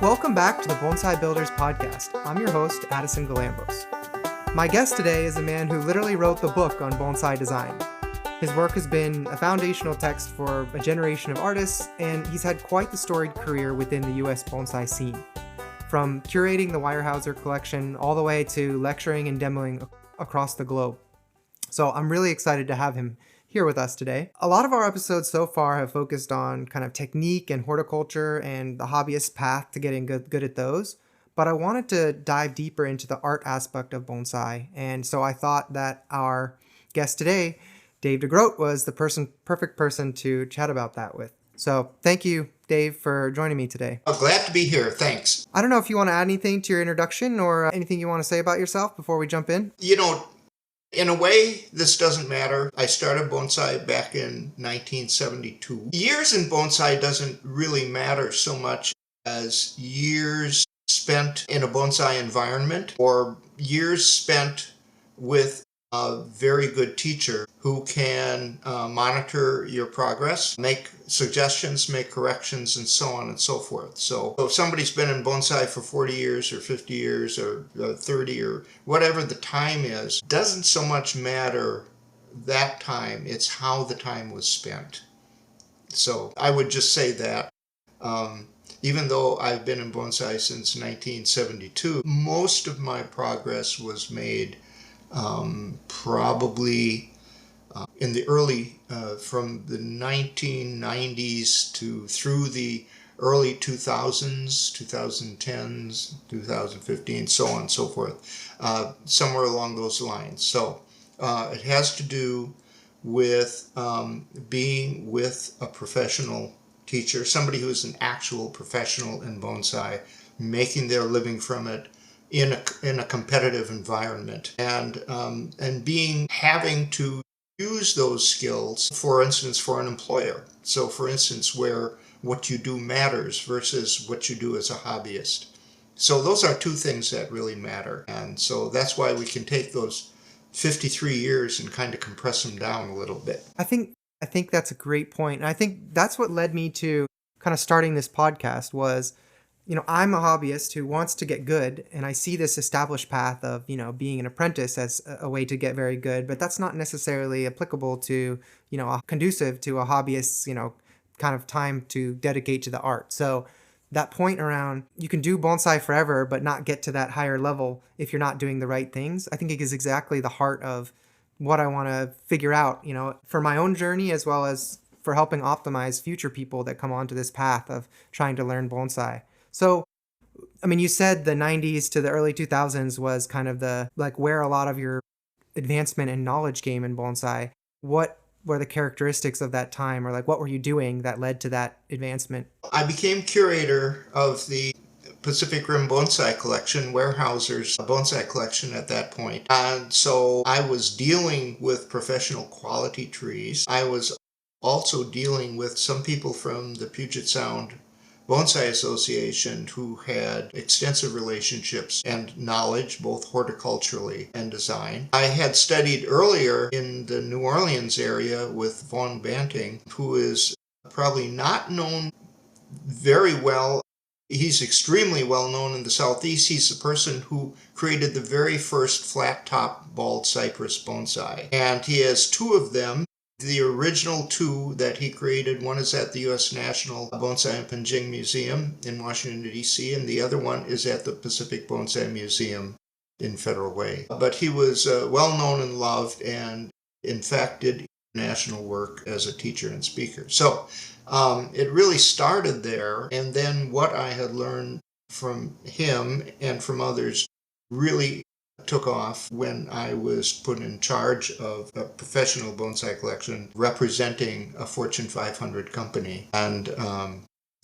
Welcome back to the Bonsai Builders podcast. I'm your host, Addison Galambos. My guest today is a man who literally wrote the book on bonsai design. His work has been a foundational text for a generation of artists, and he's had quite the storied career within the US bonsai scene. From curating the Weyerhaeuser collection all the way to lecturing and demoing across the globe. So I'm really excited to have him here with us today. A lot of our episodes so far have focused on kind of technique and horticulture and the hobbyist path to getting good at those. But I wanted to dive deeper into the art aspect of bonsai. And so I thought that our guest today, Dave DeGroot, was the perfect person to chat about that with. So thank you, Dave, for joining me today. Oh, glad to be here. Thanks. I don't know if you want to add anything to your introduction or anything you want to say about yourself before we jump in. In a way, this doesn't matter. I started bonsai back in 1972. Years in bonsai doesn't really matter so much as years spent in a bonsai environment or years spent with a very good teacher who can monitor your progress, make suggestions, make corrections, and so on and so forth. So if somebody's been in bonsai for 40 years or 50 years or 30 or whatever the time is, doesn't so much matter that time, it's how the time was spent. So I would just say that even though I've been in bonsai since 1972, most of my progress was made probably in the early, from the 1990s to through the early 2000s, 2010s, 2015, so on and so forth, somewhere along those lines. So it has to do with being with a professional teacher, somebody who is an actual professional in bonsai, making their living from it, in a competitive environment, and having to use those skills, for instance, for an employer. So for instance, where what you do matters versus what you do as a hobbyist. So those are two things that really matter. And so that's why we can take those 53 years and kind of compress them down a little bit. I think that's a great point. And I think that's what led me to kind of starting this podcast was, I'm a hobbyist who wants to get good, and I see this established path of, being an apprentice as a way to get very good, but that's not necessarily applicable to, conducive to a hobbyist's, kind of time to dedicate to the art. So that point around you can do bonsai forever, but not get to that higher level if you're not doing the right things, I think it is exactly the heart of what I want to figure out, for my own journey, as well as for helping optimize future people that come onto this path of trying to learn bonsai. So, you said the 90s to the early 2000s was kind of where a lot of your advancement and knowledge came in bonsai. What were the characteristics of that time, or what were you doing that led to that advancement? I became curator of the Pacific Rim Bonsai Collection, Weyerhaeuser's bonsai collection at that point. And so I was dealing with professional quality trees. I was also dealing with some people from the Puget Sound Bonsai Association who had extensive relationships and knowledge, both horticulturally and design. I had studied earlier in the New Orleans area with Vaughn Banting, who is probably not known very well. He's extremely well known in the Southeast. He's the person who created the very first flat-top bald cypress bonsai. And he has two of them. The original two that he created, one is at the U.S. National Bonsai and Penjing Museum in Washington, D.C., and the other one is at the Pacific Bonsai Museum in Federal Way. But he was well known and loved, and in fact did international work as a teacher and speaker. So it really started there, and then what I had learned from him and from others really took off when I was put in charge of a professional bonsai collection representing a Fortune 500 company. And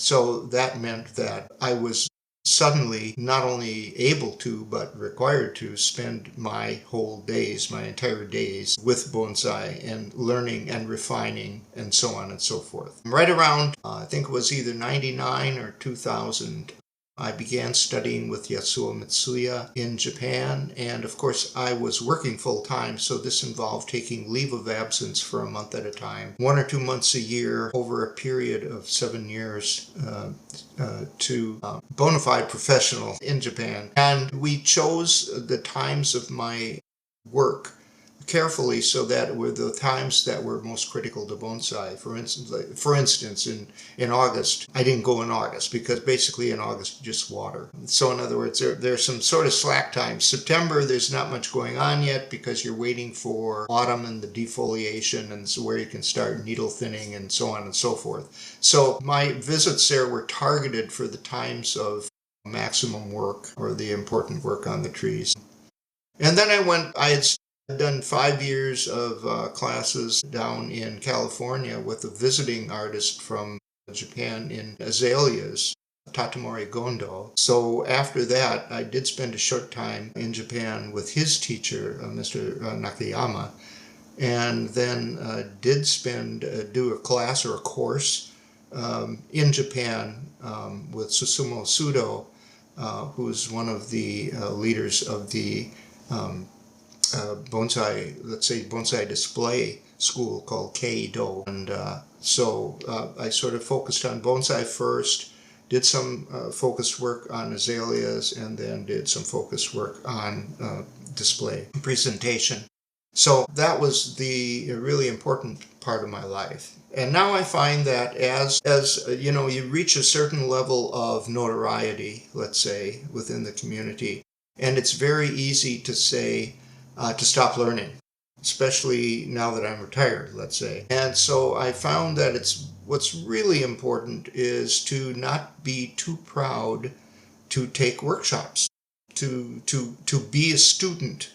so that meant that I was suddenly not only able to, but required to spend my entire days with bonsai and learning and refining and so on and so forth. Right around, I think it was either 99 or 2000, I began studying with Yasuo Mitsuya in Japan, and of course I was working full-time, so this involved taking leave of absence for a month at a time, 1 or 2 months a year over a period of 7 years to bona fide professional in Japan. And we chose the times of my work carefully so that were the times that were most critical to bonsai. For instance, in August, I didn't go in August because basically in August just water. So in other words, there's some sort of slack time. September, there's not much going on yet because you're waiting for autumn and the defoliation, and so where you can start needle thinning and so on and so forth. So my visits there were targeted for the times of maximum work or the important work on the trees. And then I had done 5 years of classes down in California with a visiting artist from Japan in azaleas, Tatamori Gondo. So after that, I did spend a short time in Japan with his teacher, Mr. Nakayama, and then did do a class or a course in Japan with Susumu Sudo, who's one of the leaders of the bonsai, let's say bonsai display school called Keido. And so I sort of focused on bonsai first, did some focused work on azaleas, and then did some focused work on display presentation. So that was the really important part of my life. And now I find that as you know, you reach a certain level of notoriety, let's say, within the community, and it's very easy to say, to stop learning, especially now that I'm retired, let's say. And so I found that what's really important is to not be too proud to take workshops, to be a student.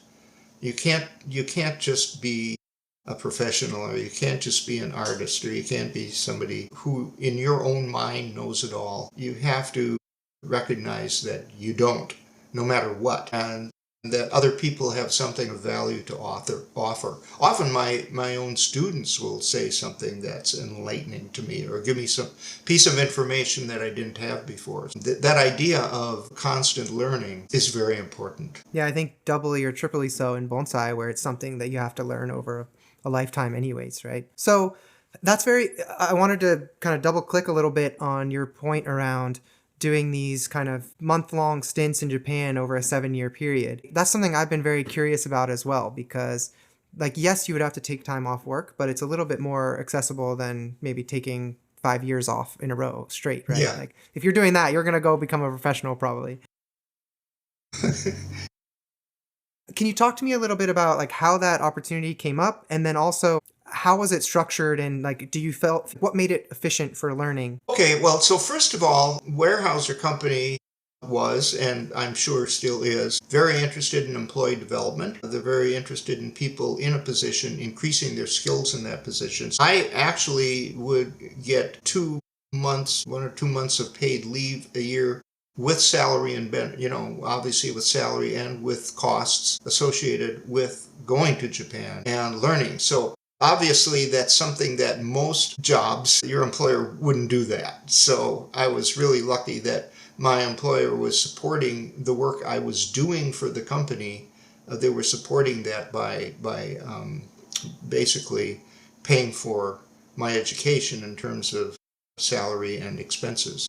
You can't just be a professional, or you can't just be an artist, or you can't be somebody who in your own mind knows it all. You have to recognize that you don't, no matter what. And that other people have something of value to offer. Often my own students will say something that's enlightening to me or give me some piece of information that I didn't have before. That idea of constant learning is very important. Yeah, I think doubly or triply so in bonsai, where it's something that you have to learn over a lifetime anyways, right? So I wanted to kind of double click a little bit on your point around doing these kind of month-long stints in Japan over a 7-year period. That's something I've been very curious about as well, because like, yes, you would have to take time off work, but it's a little bit more accessible than maybe taking 5 years off in a row straight, right? Yeah. Like if you're doing that, you're going to go become a professional probably. Can you talk to me a little bit about like how that opportunity came up, and then also how was it structured, and like what made it efficient for learning? Okay, well, so first of all, Weyerhaeuser Company was, and I'm sure still is, very interested in employee development. They're very interested in people in a position, increasing their skills in that position. I actually would get 2 months, 1 or 2 months of paid leave a year with salary and obviously with salary and with costs associated with going to Japan and learning. So obviously that's something that most jobs, your employer wouldn't do that. So I was really lucky that my employer was supporting the work I was doing for the company. They were supporting that by basically paying for my education in terms of salary and expenses.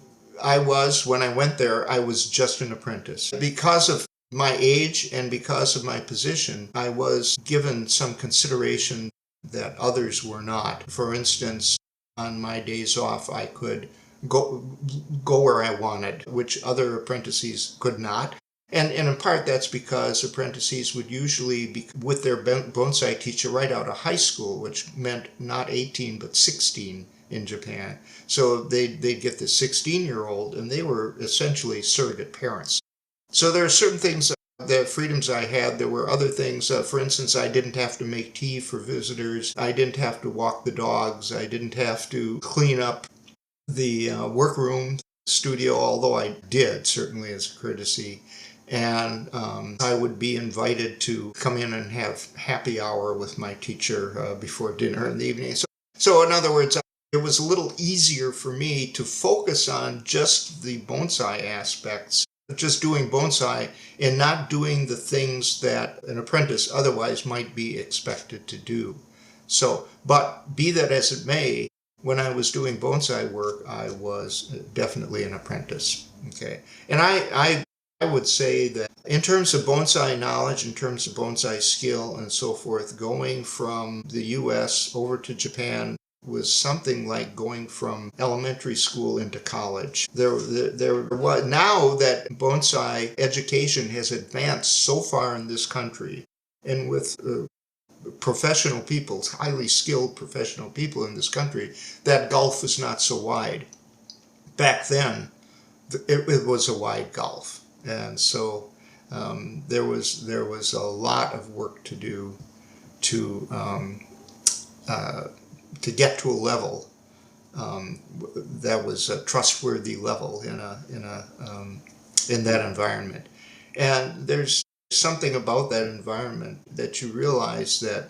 When I went there, I was just an apprentice. Because of my age and because of my position, I was given some consideration that others were not. For instance, on my days off, I could go where I wanted, which other apprentices could not. And in part, that's because apprentices would usually be with their bonsai teacher right out of high school, which meant not 18, but 16 in Japan. So they'd get the 16-year-old, and they were essentially surrogate parents. So there are certain things, the freedoms I had. There were other things. For instance, I didn't have to make tea for visitors. I didn't have to walk the dogs. I didn't have to clean up the workroom studio, although I did, certainly as a courtesy. And I would be invited to come in and have happy hour with my teacher before dinner in the evening. So in other words, it was a little easier for me to focus on just the bonsai aspects, just doing bonsai and not doing the things that an apprentice otherwise might be expected to do. So, but be that as it may, when I was doing bonsai work, I was definitely an apprentice. Okay. And I would say that in terms of bonsai knowledge, in terms of bonsai skill and so forth, going from the US over to Japan was something like going from elementary school into college. There was, now that bonsai education has advanced so far in this country, and with professional people, highly skilled professional people in this country, that gulf is not so wide. Back then, it was a wide gulf, and so there was a lot of work to do to get to a level that was a trustworthy level in that environment. And there's something about that environment that you realize that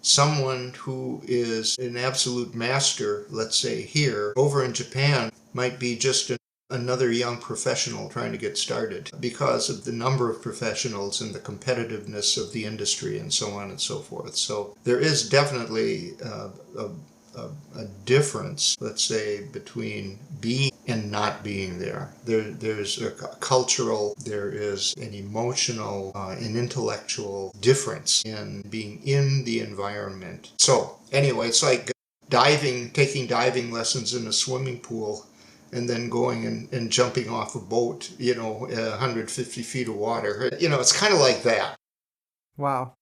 someone who is an absolute master, let's say here, over in Japan, might be just another young professional trying to get started because of the number of professionals and the competitiveness of the industry and so on and so forth. So there is definitely a difference, let's say, between being and not being there. There's a cultural, there is an emotional, an intellectual difference in being in the environment. So anyway, it's like taking diving lessons in a swimming pool and then going and jumping off a boat, 150 feet of water. It's kind of like that. Wow.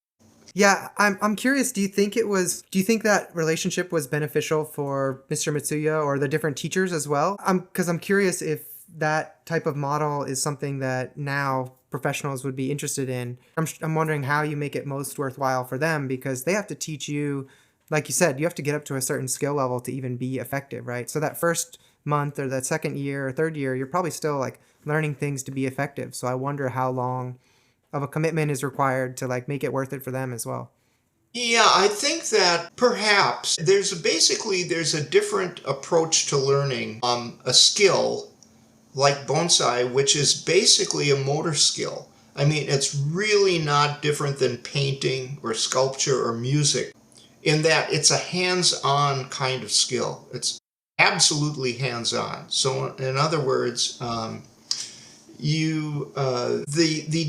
Yeah, I'm curious, do you think that relationship was beneficial for Mr. Mitsuya or the different teachers as well? Because I'm curious if that type of model is something that now professionals would be interested in. I'm wondering how you make it most worthwhile for them, because they have to teach you, like you said, you have to get up to a certain skill level to even be effective, right? So that first month or that second year or third year, you're probably still like learning things to be effective. So I wonder how long of a commitment is required to like make it worth it for them as well. Yeah, I think that perhaps there's a different approach to learning a skill like bonsai, which is basically a motor skill. I mean, it's really not different than painting or sculpture or music in that it's a hands-on kind of skill. It's absolutely hands-on. So in other words, the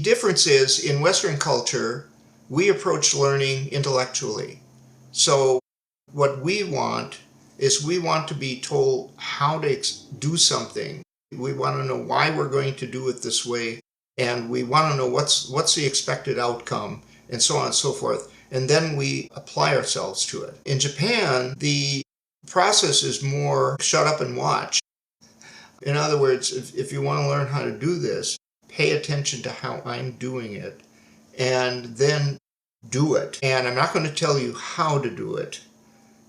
difference is in Western culture, we approach learning intellectually. So what we want is we want to be told how to do something. We want to know why we're going to do it this way, and we want to know what's the expected outcome, and so on and so forth. And then we apply ourselves to it. In Japan, the process is more shut up and watch. In other words, if you want to learn how to do this, pay attention to how I'm doing it, and then do it. And I'm not going to tell you how to do it.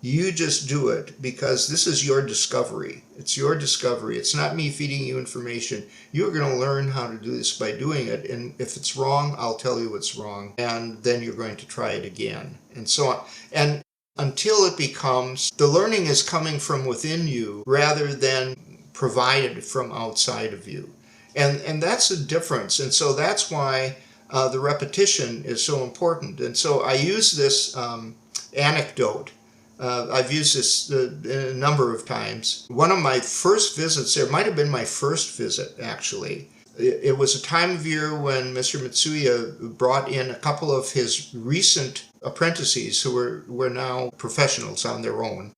You just do it, because this is your discovery. It's your discovery. It's not me feeding you information. You're going to learn how to do this by doing it. And if it's wrong, I'll tell you it's wrong. And then you're going to try it again, and so on. And until it becomes the learning is coming from within you rather than provided from outside of you. And that's the difference. And so that's why the repetition is so important. And so I use this anecdote. I've used this a number of times. One of my first visits there might have been my first visit, actually. It was a time of year when Mr. Mitsuya brought in a couple of his recent apprentices who were now professionals on their own.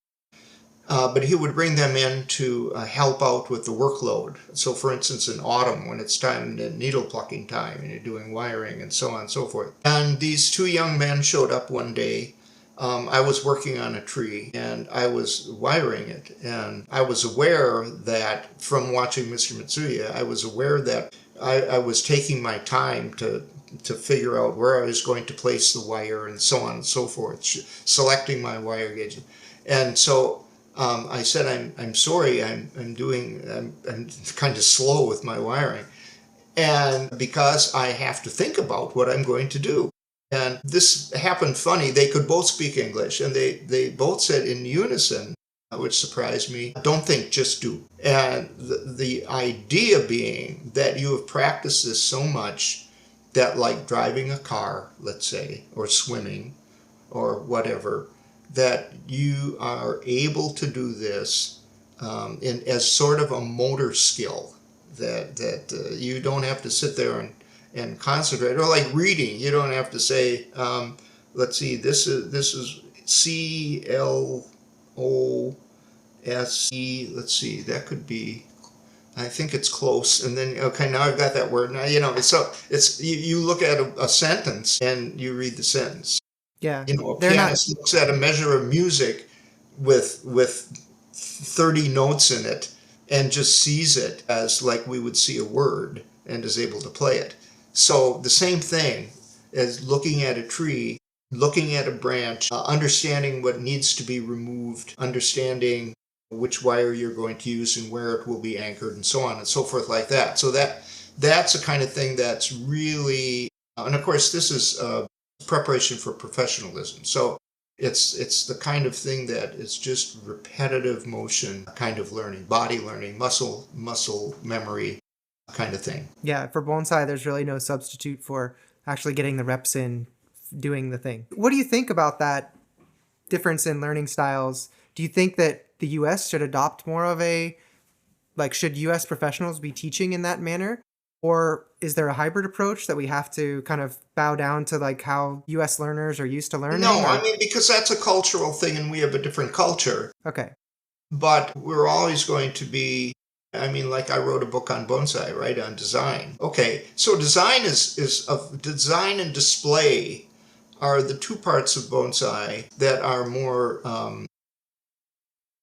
But he would bring them in to help out with the workload. So for instance, in autumn, when it's time, needle plucking time, and you're doing wiring and so on and so forth. And these two young men showed up one day. I was working on a tree and I was wiring it. And I was aware that from watching Mr. Mitsuya, I was aware that I was taking my time to figure out where I was going to place the wire and so on and so forth, selecting my wire gauge. And so I said, I'm sorry, I'm kind of slow with my wiring. And because I have to think about what I'm going to do. And this happened funny. They could both speak English, and they both said in unison, which surprised me. Don't think, just do. And the idea being that you have practiced this so much that, like driving a car, let's say, or swimming or whatever, that you are able to do this as sort of a motor skill, that you don't have to sit there and concentrate, or like reading, you don't have to say, let's see, this is CLOSE. Let's see, that could be, I think it's close, and then okay, now I've got that word. Now so it's you look at a sentence and you read the sentence. Yeah. A They're not. pianist looks at a measure of music with 30 notes in it and just sees it as like we would see a word and is able to play it. So the same thing as looking at a tree, looking at a branch, understanding what needs to be removed, understanding which wire you're going to use and where it will be anchored, and so on and so forth, like that. So that's a kind of thing that's really, and of course this is preparation for professionalism. So it's the kind of thing that is just repetitive motion kind of learning, body learning, muscle memory kind of thing. Yeah, for bonsai, there's really no substitute for actually getting the reps in doing the thing. What do you think about that difference in learning styles? Do you think that the US should adopt more of should US professionals be teaching in that manner? Or is there a hybrid approach that we have to kind of bow down to like how US learners are used to learning? No, I mean, because that's a cultural thing and we have a different culture. Okay. But we're always going to be, I mean, like I wrote a book on bonsai, right, on design. Okay, so design is of design and display are the two parts of bonsai that are more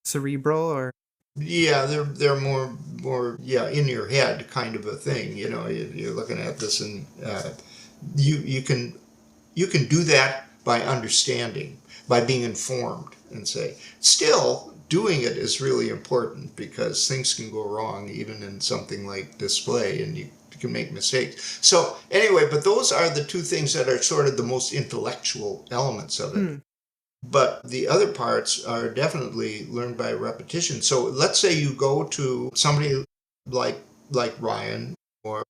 Cerebral or yeah, they're more yeah, in your head kind of a thing. You're looking at this, and you can do that by understanding, by being informed, and say. Still, doing it is really important because things can go wrong even in something like display, and you can make mistakes. So anyway, but those are the two things that are sort of the most intellectual elements of it. But the other parts are definitely learned by repetition. So let's say you go to somebody like Ryan, or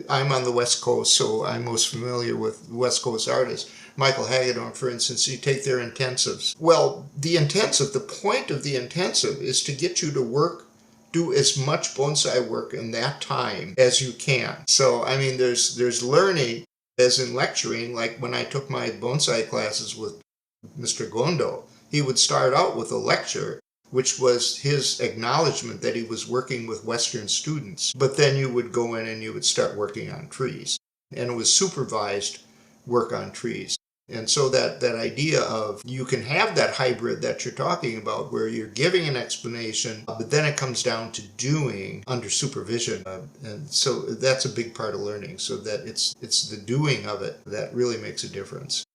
I'm on the West Coast, so I'm most familiar with West Coast artists. Michael Hagedorn, for instance, you take their intensives. Well, the point of the intensive is to get you to do as much bonsai work in that time as you can. So, I mean, there's learning as in lecturing, like when I took my bonsai classes with Mr. Gondo, he would start out with a lecture, which was his acknowledgement that he was working with Western students. But then you would go in and you would start working on trees. And it was supervised work on trees. And so that idea of you can have that hybrid that you're talking about, where you're giving an explanation, but then it comes down to doing under supervision. And so that's a big part of learning, so that it's the doing of it that really makes a difference.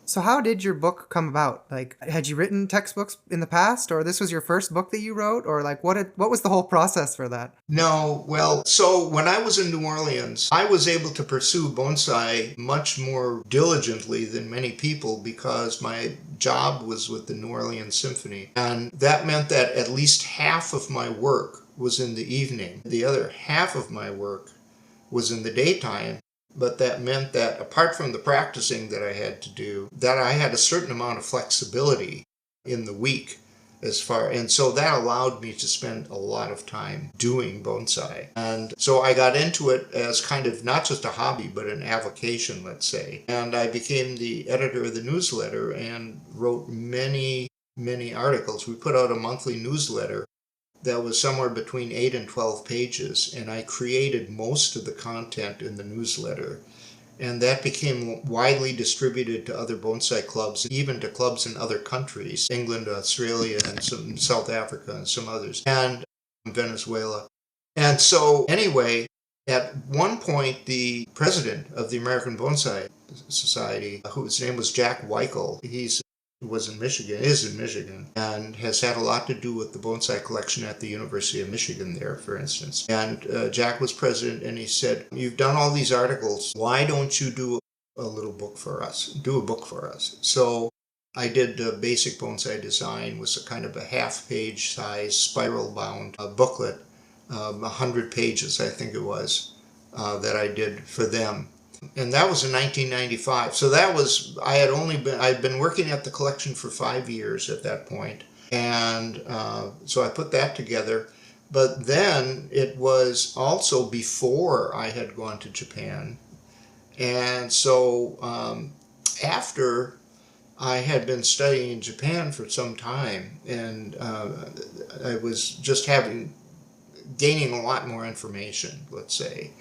So how did your book come about? Like, had you written textbooks in the past, or this was your first book that you wrote, or like what was the whole process for that? No, well, so when I was in New Orleans, I was able to pursue bonsai much more diligently than many people because my job was with the New Orleans Symphony. And that meant that at least half of my work was in the evening. The other half of my work was in the daytime. But that meant that apart from the practicing that I had to do, that I had a certain amount of flexibility in the week and so that allowed me to spend a lot of time doing bonsai. And so I got into it as kind of not just a hobby, but an avocation, let's say. And I became the editor of the newsletter and wrote many, many articles. We put out a monthly newsletter that was somewhere between 8 and 12 pages, and I created most of the content in the newsletter. And that became widely distributed to other bonsai clubs, even to clubs in other countries, England, Australia, and some South Africa, and some others, and Venezuela. And so, anyway, at one point, the president of the American Bonsai Society, whose name was Jack Weichel, is in Michigan, and has had a lot to do with the bonsai collection at the University of Michigan there, for instance. And Jack was president, and he said, "You've done all these articles. Why don't you do a little book for us? Do a book for us." So I did a basic bonsai design, was a kind of a half-page size spiral-bound booklet, 100 pages, I think it was, that I did for them. And that was in 1995. So that was, I'd been working at the collection for 5 years at that point. And so I put that together. But then it was also before I had gone to Japan. And so after I had been studying in Japan for some time, and I was just gaining a lot more information, let's say.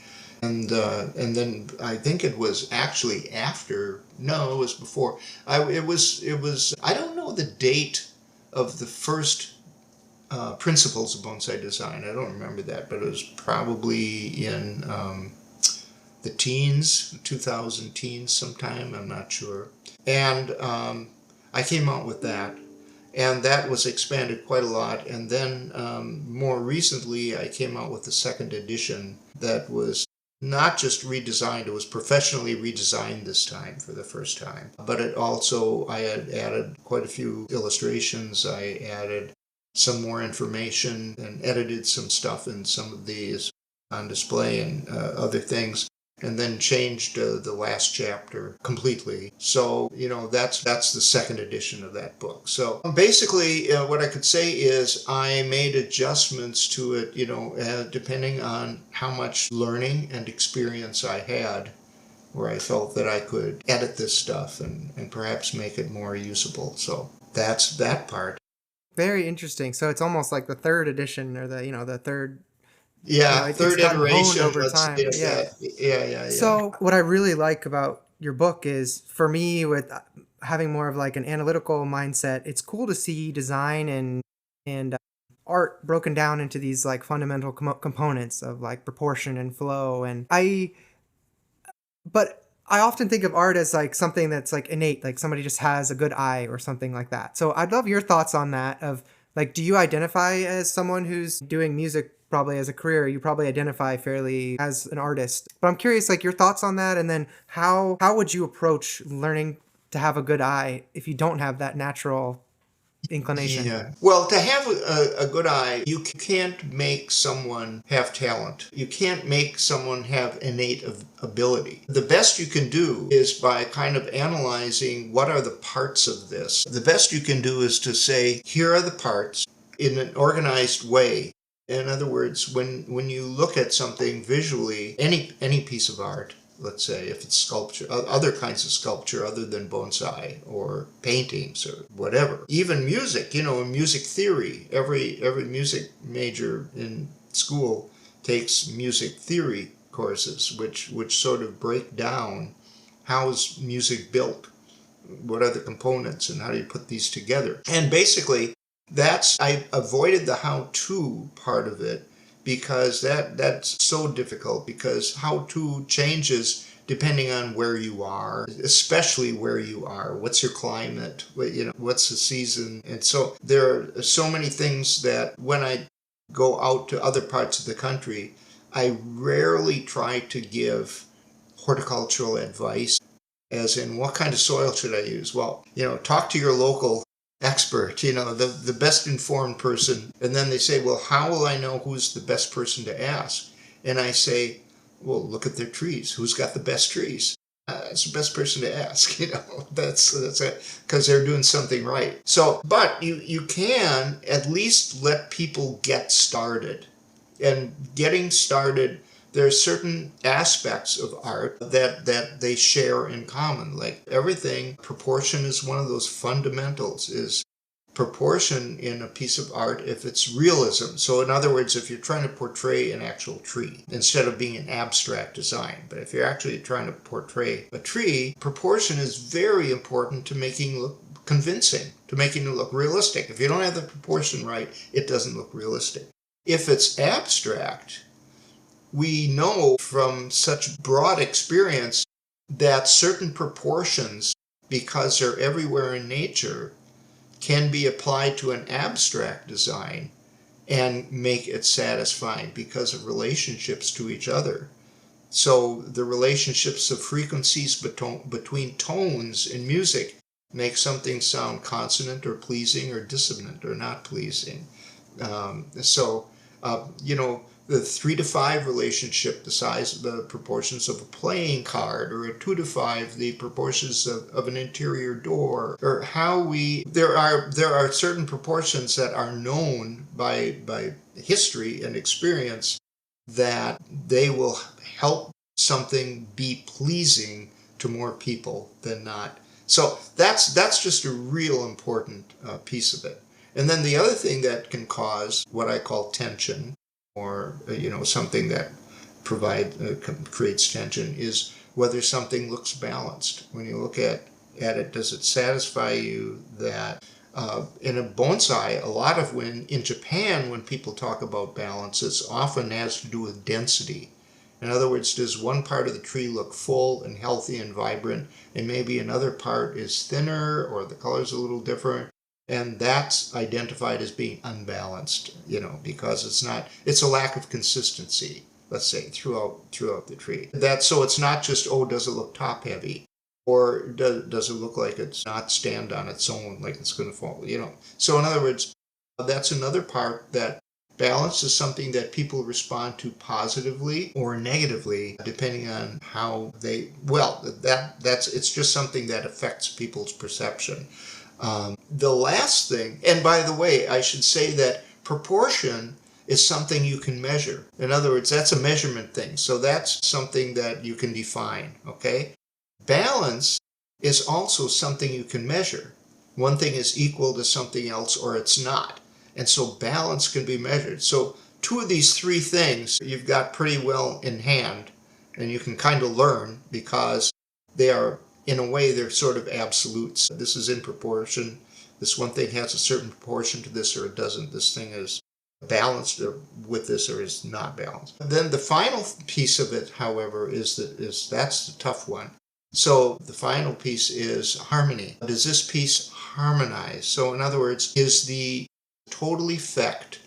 And then I think it was actually after, no, it was before. I don't know the date of the first principles of bonsai design. I don't remember that, but it was probably in the teens, 2000 teens sometime, I'm not sure. And I came out with that, and that was expanded quite a lot. And then more recently, I came out with the second edition that was not just redesigned, it was professionally redesigned this time for the first time. But it also, I had added quite a few illustrations, I added some more information and edited some stuff in some of these on display and other things, and then changed the last chapter completely. So, that's the second edition of that book. So basically, what I could say is I made adjustments to it, depending on how much learning and experience I had, where I felt that I could edit this stuff and perhaps make it more usable. So that's that part. Very interesting. So it's almost like the third edition, or the third. Yeah, It's third gotten honed iteration, over let's say time. it Yeah. that. Yeah. So what I really like about your book is, for me, with having more of like an analytical mindset, it's cool to see design and art broken down into these like fundamental components of like proportion and flow. But I often think of art as like something that's like innate, like somebody just has a good eye or something like that. So I'd love your thoughts on that. Of like, do you identify as someone who's doing music probably as a career? You probably identify fairly as an artist. But I'm curious, like, your thoughts on that, and then how would you approach learning to have a good eye if you don't have that natural inclination? Yeah. Well, to have a good eye, you can't make someone have talent. You can't make someone have innate ability. The best you can do is by kind of analyzing what are the parts of this. The best you can do is to say, here are the parts in an organized way. In other words, when you look at something visually, any piece of art, let's say, if it's sculpture, other kinds of sculpture other than bonsai or paintings or whatever, even music, in music theory, every music major in school takes music theory courses, which sort of break down how is music built, what are the components, and how do you put these together. And basically, I avoided the how-to part of it, because that's so difficult, because how-to changes depending on where you are, especially where you are. What's your climate? What's the season? And so there are so many things that when I go out to other parts of the country, I rarely try to give horticultural advice, as in what kind of soil should I use? Well, talk to your local expert, the best informed person. And then they say, well, how will I know who's the best person to ask? And I say, well, look at their trees. Who's got the best trees? That's the best person to ask, that's it, because they're doing something right. So, but you can at least let people get started. And getting started, there are certain aspects of art that they share in common. Like everything, proportion is one of those fundamentals, is proportion in a piece of art if it's realism. So in other words, if you're trying to portray an actual tree, instead of being an abstract design, but if you're actually trying to portray a tree, proportion is very important to making it look convincing, to making it look realistic. If you don't have the proportion right, it doesn't look realistic. If it's abstract, we know from such broad experience that certain proportions, because they're everywhere in nature, can be applied to an abstract design and make it satisfying because of relationships to each other. So the relationships of frequencies between tones in music make something sound consonant or pleasing or dissonant or not pleasing. The 3 to 5 relationship, the size, the proportions of a playing card, or a 2 to 5, the proportions of an interior door, or there are certain proportions that are known by history and experience that they will help something be pleasing to more people than not. So that's just a real important piece of it. And then the other thing that can cause what I call tension, or something that creates tension, is whether something looks balanced. When you look at it, does it satisfy you that in a bonsai, in Japan, when people talk about balance, it often has to do with density. In other words, does one part of the tree look full and healthy and vibrant, and maybe another part is thinner, or the color's a little different, and that's identified as being unbalanced, because it's a lack of consistency, let's say, throughout the tree. So it's not just, does it look top heavy? Or does it look like it's not stand on its own, like it's going to fall, So in other words, that's another part, that balance is something that people respond to positively or negatively, depending on how it's just something that affects people's perception. The last thing, and by the way, I should say that proportion is something you can measure. In other words, that's a measurement thing. So that's something that you can define, okay? Balance is also something you can measure. One thing is equal to something else, or it's not. And so balance can be measured. So 2 of these 3 things you've got pretty well in hand, and you can kind of learn, because they are, in a way, they're sort of absolutes. This is in proportion. This one thing has a certain proportion to this, or it doesn't. This thing is balanced with this, or is not balanced. Then the final piece of it, however, that's the tough one. So the final piece is harmony. Does this piece harmonize? So in other words, is the total effect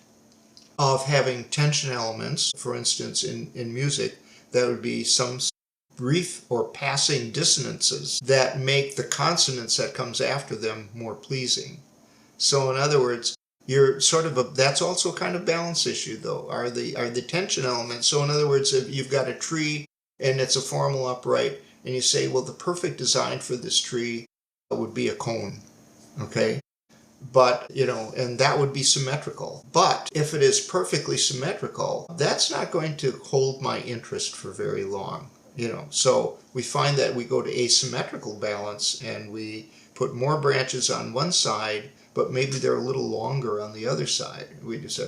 of having tension elements, for instance, in music, that would be some brief or passing dissonances that make the consonance that comes after them more pleasing. So in other words, you're that's also kind of balance issue, though, are the tension elements. So in other words, if you've got a tree and it's a formal upright, and you say, well, the perfect design for this tree would be a cone, okay? But, and that would be symmetrical. But if it is perfectly symmetrical, that's not going to hold my interest for very long, So we find that we go to asymmetrical balance, and we put more branches on one side, but maybe they're a little longer on the other side.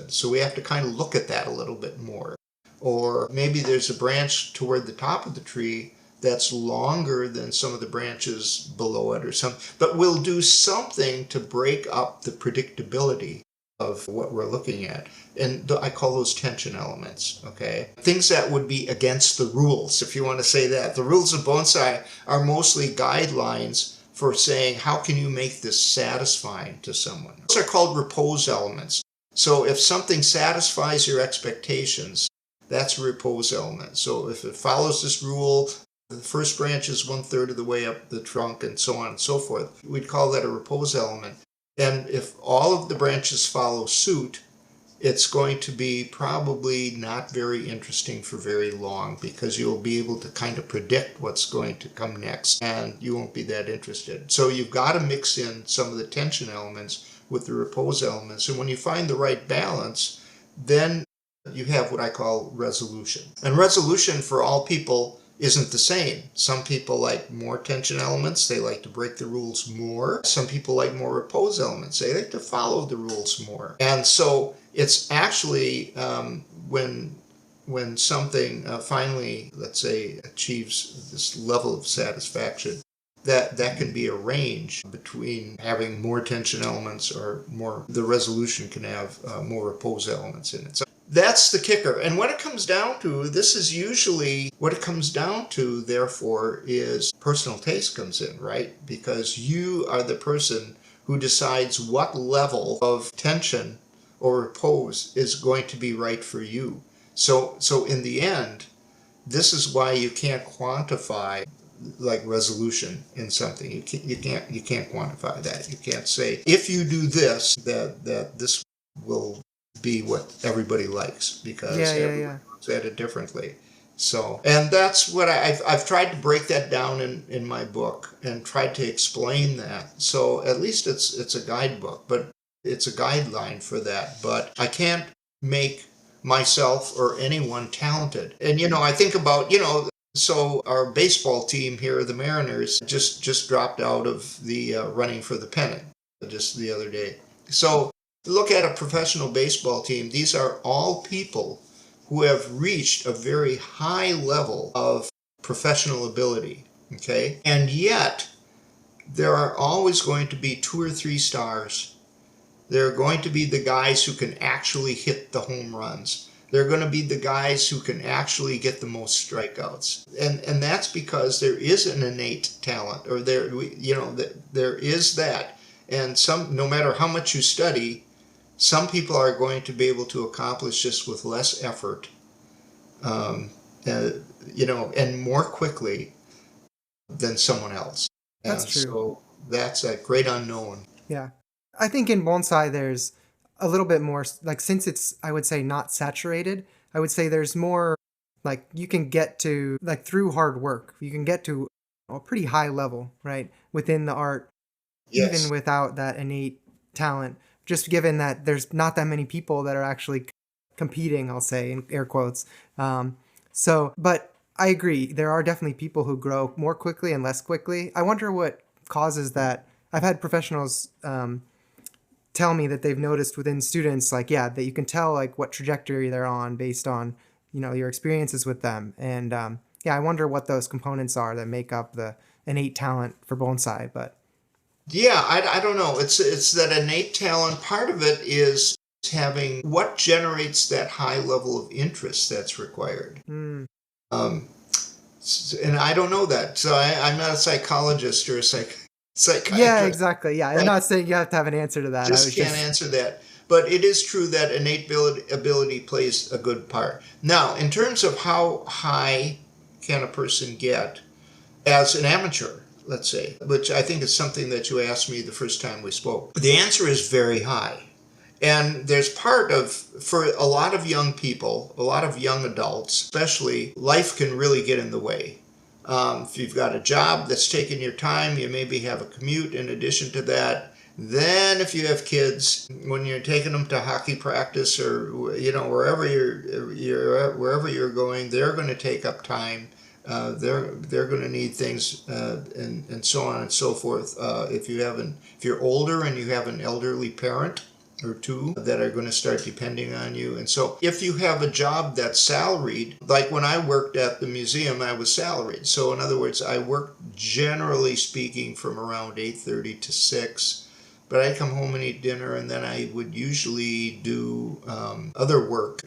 So we have to kind of look at that a little bit more. Or maybe there's a branch toward the top of the tree that's longer than some of the branches below it, or something, but we'll do something to break up the predictability of what we're looking at. And I call those tension elements, okay? Things that would be against the rules, if you want to say that. The rules of bonsai are mostly guidelines for saying, how can you make this satisfying to someone? Those are called repose elements. So if something satisfies your expectations, that's a repose element. So if it follows this rule, the first branch is 1/3 of the way up the trunk, and so on and so forth, we'd call that a repose element. And if all of the branches follow suit, it's going to be probably not very interesting for very long, because you'll be able to kind of predict what's going to come next, and you won't be that interested. So you've got to mix in some of the tension elements with the repose elements. And when you find the right balance, then you have what I call resolution. And resolution for all people isn't the same. Some people like more tension elements. They like to break the rules more. Some people like more repose elements. They like to follow the rules more. And so it's actually when something finally, let's say, achieves this level of satisfaction, that can be a range between having more tension elements, or the resolution can have more repose elements in it. So that's the kicker. And what it comes down to, therefore, is personal taste comes in, right? Because you are the person who decides what level of tension or repose is going to be right for you. So in the end, this is why you can't quantify like resolution in something. You can't quantify that. You can't say if you do this that this will be what everybody likes, because Yeah, yeah, everybody yeah. looks at it differently. So, and that's what I've tried to break that down in my book and tried to explain that. So at least it's a guidebook, but it's a guideline for that. But I can't make myself or anyone talented. And I think about, so our baseball team here, the Mariners, just dropped out of the running for the pennant just the other day. So look at a professional baseball team. These are all people who have reached a very high level of professional ability. Okay, and yet there are always going to be two or three stars. There are going to be the guys who can actually hit the home runs. They're going to be the guys who can actually get the most strikeouts, and that's because there is an innate talent, or there is that. And no matter how much you study, some people are going to be able to accomplish this with less effort, um, uh, and more quickly than someone else. That's And true. so that's a great unknown. Yeah. I think in bonsai there's a little bit more like, since it's, I would say, not saturated, I would say there's more like you can get to, like, through hard work. You can get to a pretty high level, right, within the art, even Yes. without that innate talent, just given that there's not that many people that are actually competing, I'll say, in air quotes. But I agree, there are definitely people who grow more quickly and less quickly. I wonder what causes that. I've had professionals tell me that they've noticed within students, like, yeah, that you can tell like what trajectory they're on based on, your experiences with them. And yeah, I wonder what those components are that make up the innate talent for bonsai. But Yeah, I don't know. It's that innate talent. Part of it is having what generates that high level of interest that's required. mm, Um, and I don't know that. So I'm not a psychologist or a yeah, psychiatrist. exactly. Yeah, I'm I not saying you have to have an answer to that. I just was can't just answer that. But it is true that innate ability plays a good part. Now, in terms of how high can a person get as an amateur, let's say, which I think is something that you asked me the first time we spoke, the answer is very high. And there's for a lot of young people, a lot of young adults, especially, life can really get in the way. If you've got a job that's taking your time, you maybe have a commute in addition to that. Then, if you have kids, when you're taking them to hockey practice, or wherever you're going, they're going to take up time. They're going to need things, and so on and so forth. If you're older and you have an elderly parent or two that are going to start depending on you. And so if you have a job that's salaried, like when I worked at the museum, I was salaried. So in other words, I worked, generally speaking, from around 8:30 to 6. But I'd come home and eat dinner, and then I would usually do other work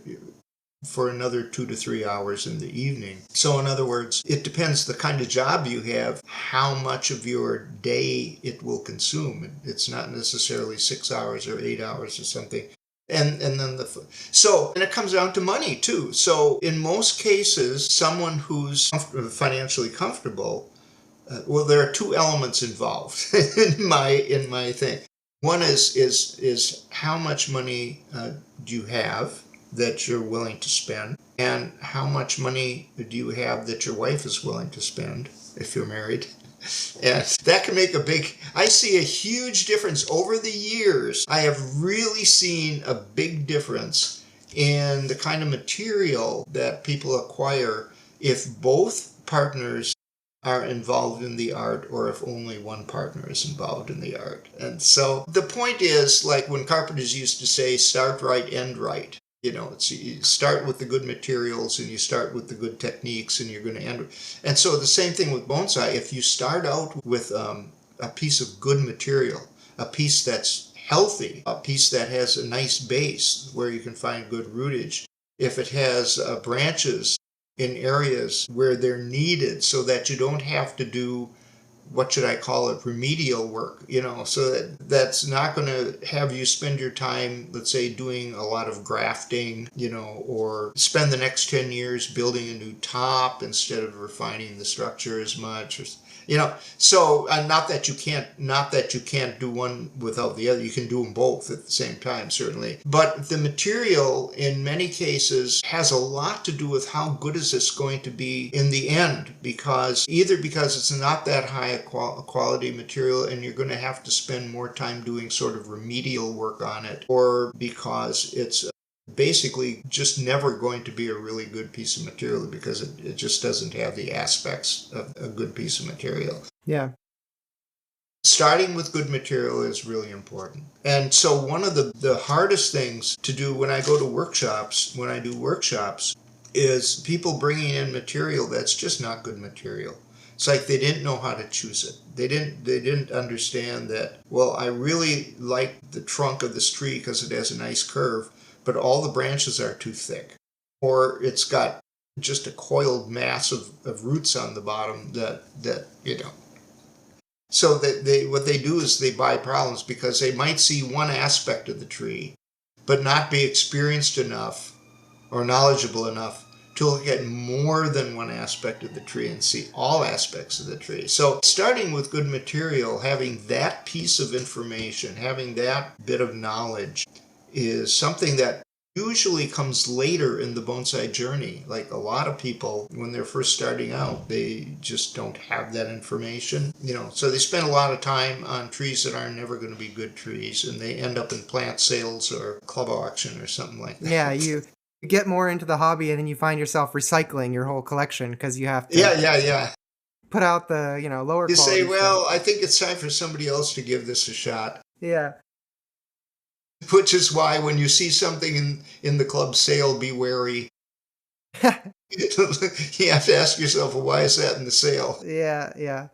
for another 2 to 3 hours in the evening. So in other words, it depends the kind of job you have, how much of your day it will consume. It's not necessarily 6 hours or 8 hours or something. And then and it comes down to money too. So in most cases, someone who's financially comfortable, well, there are two elements involved in my thing. One is how much money do you have that you're willing to spend, and how much money do you have that your wife is willing to spend if you're married. And that can make I see a huge difference over the years. I have really seen a big difference in the kind of material that people acquire if both partners are involved in the art, or if only one partner is involved in the art. And so the point is, like when carpenters used to say, start right, end right. You start with the good materials and you start with the good techniques, and you're going to end. And so the same thing with bonsai. If you start out with a piece of good material, a piece that's healthy, a piece that has a nice base where you can find good rootage, if it has branches in areas where they're needed, so that you don't have to do what should I call it, remedial work, so that's not going to have you spend your time, let's say, doing a lot of grafting, or spend the next 10 years building a new top instead of refining the structure as much, or, so not that you can't do one without the other. You can do them both at the same time, certainly. But the material in many cases has a lot to do with how good is this going to be in the end, because it's not that high a quality material and you're going to have to spend more time doing sort of remedial work on it, or because it's basically just never going to be a really good piece of material because it just doesn't have the aspects of a good piece of material. Yeah. Starting with good material is really important. And so one of the hardest things to do when I do workshops, is people bringing in material that's just not good material. It's like they didn't know how to choose it. They didn't understand that, well, I really like the trunk of this tree because it has a nice curve, but all the branches are too thick. Or it's got just a coiled mass of roots on the bottom that. So what they do is they buy problems because they might see one aspect of the tree, but not be experienced enough or knowledgeable enough to look at more than one aspect of the tree and see all aspects of the tree. So starting with good material, having that piece of information, having that bit of knowledge is something that usually comes later in the bonsai journey. Like a lot of people, when they're first starting out, they just don't have that information. So they spend a lot of time on trees that are never going to be good trees, and they end up in plant sales or club auction or something like that. Yeah, you get more into the hobby and then you find yourself recycling your whole collection because you have to Yeah. put out the, lower You quality say, well, stuff. I think it's time for somebody else to give this a shot. Yeah. Which is why when you see something in the club sale, be wary. You have to ask yourself, well, why is that in the sale? Yeah.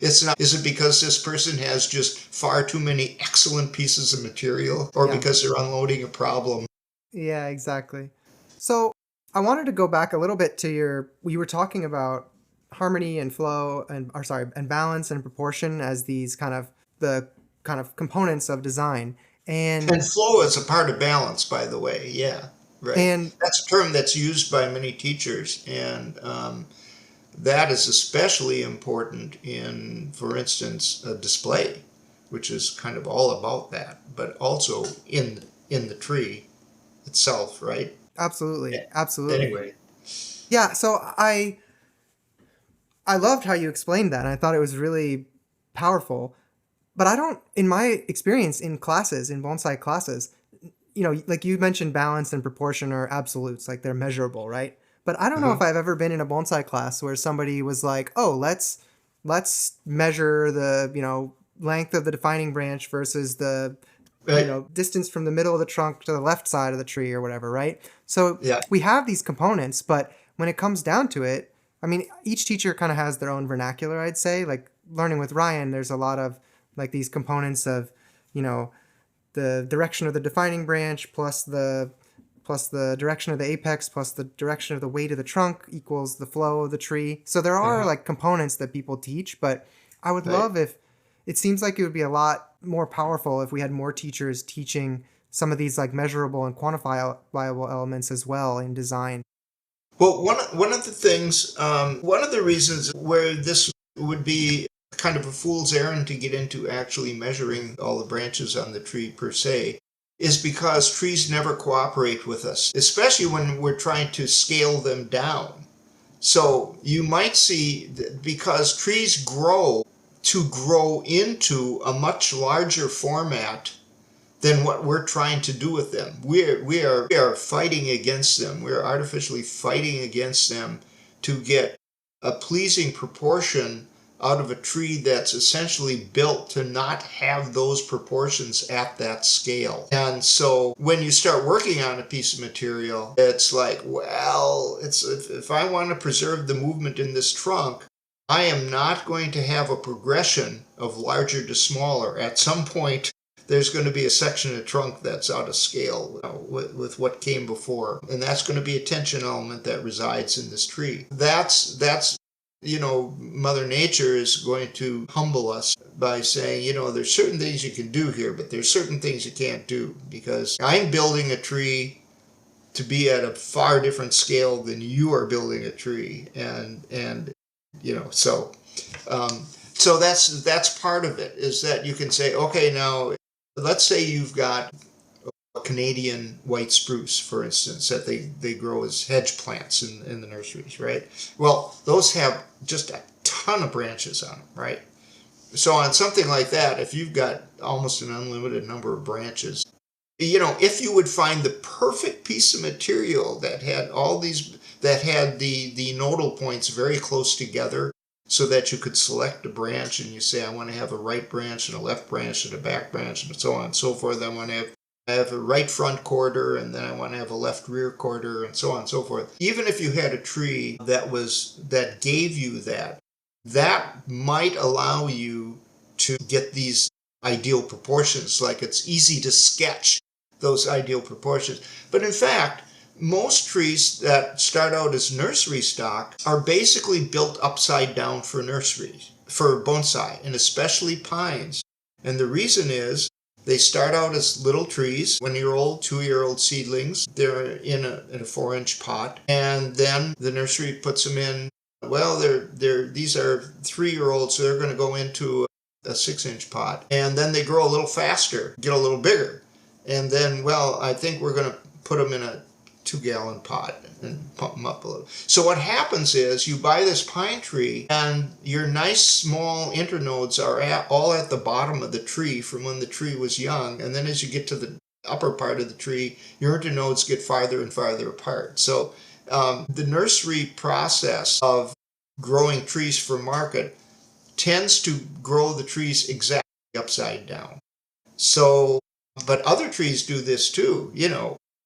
It's not. Is it because this person has just far too many excellent pieces of material, or Yeah. because they're unloading a problem? Yeah, exactly. So I wanted to go back a little bit to you were talking about harmony and flow and balance and proportion as these the kind of components of design. And And flow is a part of balance, by the way. Yeah, right. and That's a term that's used by many teachers, and that is especially important in, for instance, a display, which is kind of all about that, but also in the tree itself, right? absolutely, Yeah. absolutely. Anyway, Yeah, so I loved how you explained that. And I thought it was really powerful. But I don't, in my experience in classes, in bonsai classes, like you mentioned, balance and proportion are absolutes, like they're measurable, right? But I don't know uh-huh. if I've ever been in a bonsai class where somebody was like, "Oh, let's measure the, length of the defining branch versus the, Right. distance from the middle of the trunk to the left side of the tree or whatever," right? So Yeah. we have these components, but when it comes down to it, I mean, each teacher kind of has their own vernacular, I'd say. Like learning with Ryan, there's a lot of like these components of, you know, the direction of the defining branch plus the direction of the apex plus the direction of the weight of the trunk equals the flow of the tree. So there are Uh-huh. like components that people teach, but I would Right. love if it seems like it would be a lot more powerful if we had more teachers teaching some of these like measurable and quantifiable elements as well in design. Well, one of the things, one of the reasons where this would be kind of a fool's errand to get into actually measuring all the branches on the tree per se is because trees never cooperate with us, especially when we're trying to scale them down. So you might see that because trees grow to grow into a much larger format than what we're trying to do with them. We are fighting against them. We're artificially fighting against them to get a pleasing proportion out of a tree that's essentially built to not have those proportions at that scale. And so when you start working on a piece of material, it's like, well, if I want to preserve the movement in this trunk, I am not going to have a progression of larger to smaller. At some point, there's going to be a section of trunk that's out of scale with what came before. And that's going to be a tension element that resides in this tree. That's Mother Nature is going to humble us by saying, there's certain things you can do here, but there's certain things you can't do, because I'm building a tree to be at a far different scale than you are building a tree. And um, so that's part of it, is that you can say, okay, now let's say you've got Canadian white spruce, for instance, that they grow as hedge plants in the nurseries, right? Well, those have just a ton of branches on them, right? So on something like that, if you've got almost an unlimited number of branches, if you would find the perfect piece of material that had the nodal points very close together, so that you could select a branch and you say, I want to have a right branch and a left branch and a back branch and so on and so forth. I want to have a right front quarter, and then I want to have a left rear quarter, and so on and so forth. Even if you had a tree that gave you that might allow you to get these ideal proportions. Like, it's easy to sketch those ideal proportions. But in fact, most trees that start out as nursery stock are basically built upside down for nurseries, for bonsai, and especially pines. And the reason is, they start out as little trees, 1-year-old, 2-year-old seedlings. They're in a 4-inch pot, and then the nursery puts them in. Well, these are 3-year-olds, so they're going to go into a 6-inch pot, and then they grow a little faster, get a little bigger, and then, well, I think we're going to put them in a 2-gallon pot and pump them up a little. So what happens is, you buy this pine tree, and your nice small internodes are all at the bottom of the tree from when the tree was young, and then as you get to the upper part of the tree, your internodes get farther and farther apart. So the nursery process of growing trees for market tends to grow the trees exactly upside down. So, but other trees do this too,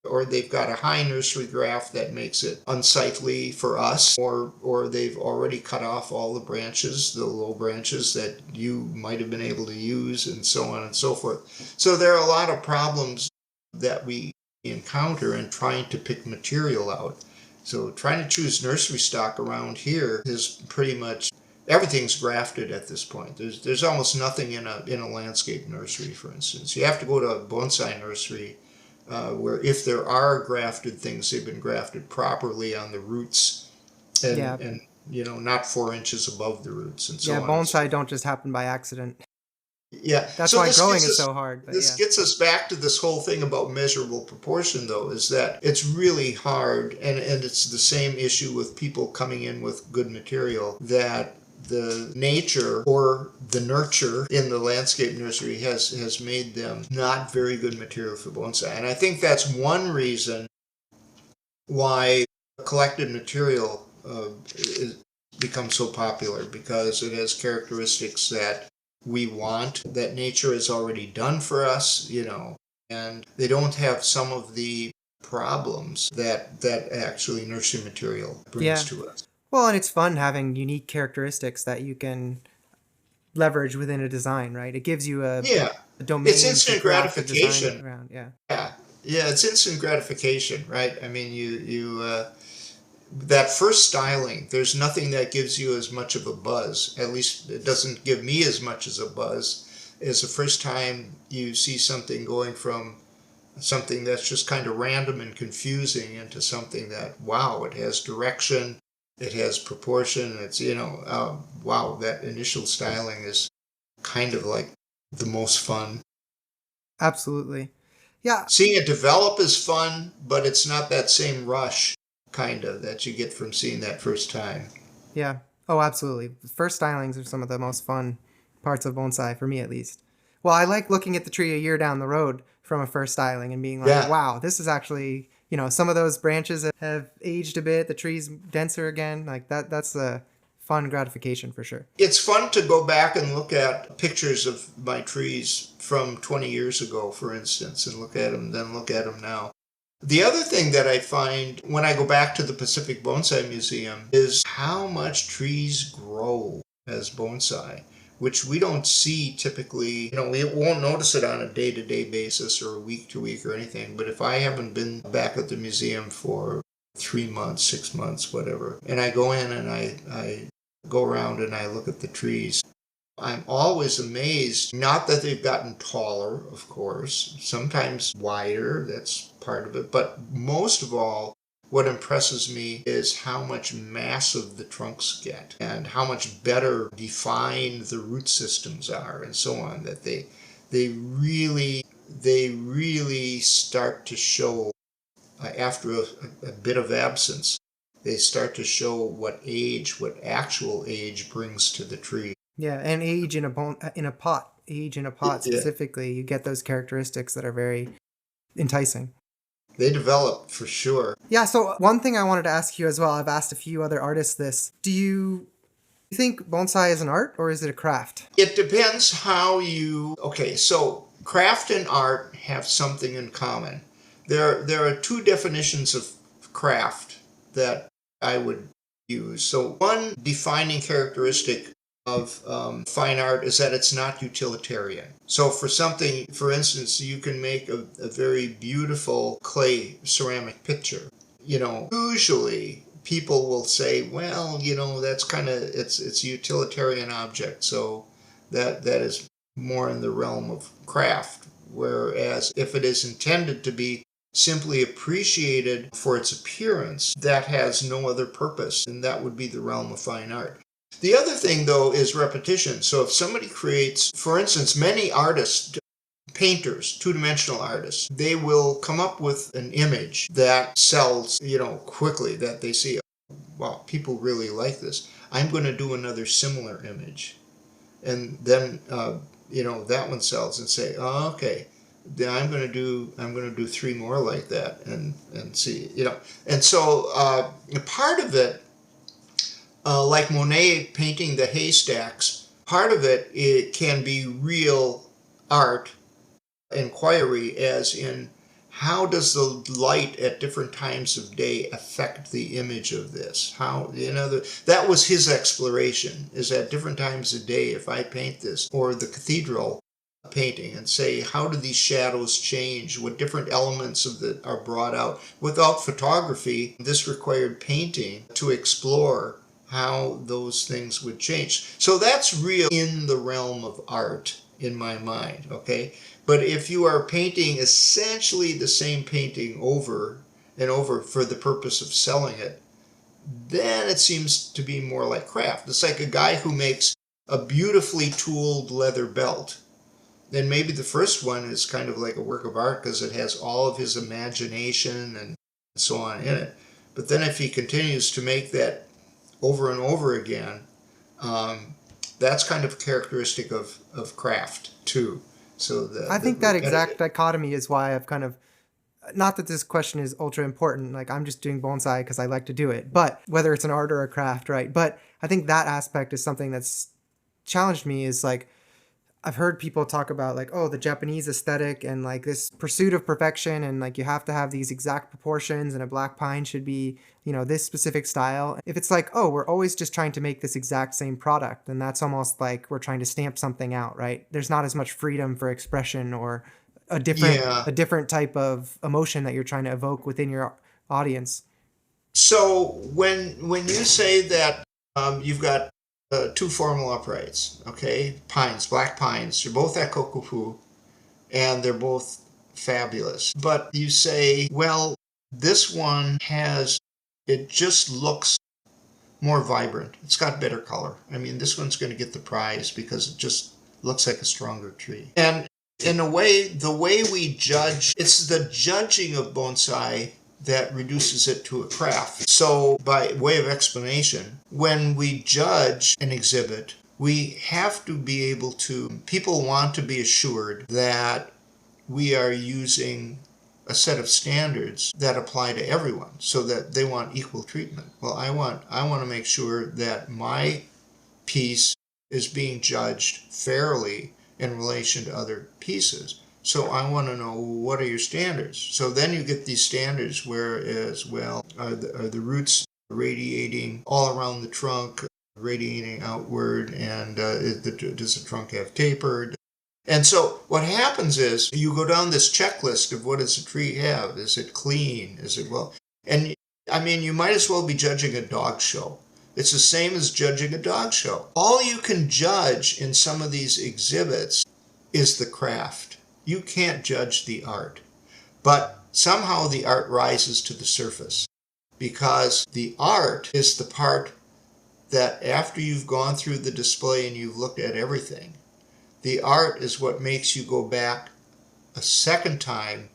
or they've got a high nursery graft that makes it unsightly for us, or they've already cut off all the branches, the low branches that you might have been able to use, and so on and so forth. So there are a lot of problems that we encounter in trying to pick material out. So trying to choose nursery stock around here is pretty much everything's grafted at this point. There's almost nothing in a landscape nursery, for instance. You have to go to a bonsai nursery where, if there are grafted things, they've been grafted properly on the roots, Yeah. and not 4 inches above the roots, and so Yeah, on. bonsai don't just happen by accident. Yeah. That's So why growing is so hard. But this yeah. gets us back to this whole thing about measurable proportion, though, is that it's really hard, and it's the same issue with people coming in with good material, that the nature or the nurture in the landscape nursery has made them not very good material for bonsai. And I think that's one reason why collected material becomes so popular, because it has characteristics that we want, that nature has already done for us, and they don't have some of the problems that actually nursery material brings Yeah. to us. Well, and it's fun having unique characteristics that you can leverage within a design, right? It gives you Yeah, a it's domain to instant craft a design gratification. around. Yeah. Yeah, yeah, it's instant gratification, right? I mean, you that first styling, there's nothing that gives you as much of a buzz. At least it doesn't give me as much as a buzz as the first time you see something going from something that's just kind of random and confusing into something that, wow, it has direction, it has proportion. It's, wow, that initial styling is kind of like the most fun. Absolutely. Yeah. Seeing it develop is fun, but it's not that same rush, kind of, that you get from seeing that first time. Yeah. Oh, absolutely. First stylings are some of the most fun parts of bonsai, for me at least. Well, I like looking at the tree a year down the road from a first styling and being like, Yeah. wow, this is actually, some of those branches have aged a bit, the tree's denser again. Like that's a fun gratification for sure. It's fun to go back and look at pictures of my trees from 20 years ago, for instance, and look at them, then look at them now. The other thing that I find when I go back to the Pacific Bonsai Museum is how much trees grow as bonsai, which we don't see typically. We won't notice it on a day-to-day basis or week to week or anything. But if I haven't been back at the museum for 3 months, 6 months, whatever, and I go in and I go around and I look at the trees, I'm always amazed, not that they've gotten taller, of course, sometimes wider, that's part of it, but most of all, what impresses me is how much massive the trunks get and how much better defined the root systems are and so on, that they really start to show after a bit of absence. They start to show what actual age brings to the tree. Yeah, and age in a pot. Age in a pot Yeah, specifically, you get those characteristics that are very enticing. they develop for sure. Yeah, so one thing I wanted to ask you as well, I've asked a few other artists this. Do you think bonsai is an art or is it a craft? It depends how you. Okay, so craft and art have something in common. There are two definitions of craft that I would use. So one defining characteristic of fine art is that it's not utilitarian. So for something, for instance, you can make a very beautiful clay ceramic picture. Usually people will say, well, that's kind of, it's a utilitarian object, so that is more in the realm of craft. Whereas if it is intended to be simply appreciated for its appearance, that has no other purpose, and that would be the realm of fine art. The other thing, though, is repetition. So if somebody creates, for instance, many artists, painters, two-dimensional artists, they will come up with an image that sells, quickly, that they see, wow, people really like this. I'm going to do another similar image. And then, that one sells, and say, oh, okay, then I'm going to do three more like that, and see, And so part of it, like Monet painting the haystacks, part of it can be real art inquiry, as in how does the light at different times of day affect the image of this? How, that was his exploration, is at different times of day, if I paint this, or the cathedral painting, and say, how do these shadows change? What different elements are brought out? Without photography, this required painting to explore how those things would change. So that's real in the realm of art in my mind, okay? But if you are painting essentially the same painting over and over for the purpose of selling it, then it seems to be more like craft. It's like a guy who makes a beautifully tooled leather belt. Then maybe the first one is kind of like a work of art because it has all of his imagination and so on in it. But then if he continues to make that over and over again, that's kind of characteristic of craft too. So I think that exact dichotomy is why I've kind of, not that this question is ultra important, like I'm just doing bonsai because I like to do it, but whether it's an art or a craft, right? But I think that aspect is something that's challenged me, is like, I've heard people talk about like, oh, the Japanese aesthetic and like this pursuit of perfection, and like you have to have these exact proportions, and a black pine should be, this specific style. If it's like, oh, we're always just trying to make this exact same product, then that's almost like we're trying to stamp something out, right? There's not as much freedom for expression or a different type of emotion that you're trying to evoke within your audience. So when you say that you've got two formal uprights, okay, pines, black pines, they're both at Kokufu, and they're both fabulous. But you say, well, this one it just looks more vibrant. It's got better color. I mean, this one's going to get the prize because it just looks like a stronger tree. And in a way, the way we judge, it's the judging of bonsai that reduces it to a craft. So by way of explanation, when we judge an exhibit, we have to be able to, people want to be assured that we are using a set of standards that apply to everyone, so that they want equal treatment. Well, I want to make sure that my piece is being judged fairly in relation to other pieces. So I want to know, what are your standards? So then you get these standards where, as well, are the roots radiating all around the trunk, radiating outward, and does the trunk have tapered? And so what happens is you go down this checklist of, what does a tree have? Is it clean? Is it well? And I mean, you might as well be judging a dog show. It's the same as judging a dog show. All you can judge in some of these exhibits is the craft. You can't judge the art. But somehow the art rises to the surface because the art is the part that after you've gone through the display and you've looked at everything, the art is what makes you go back a second time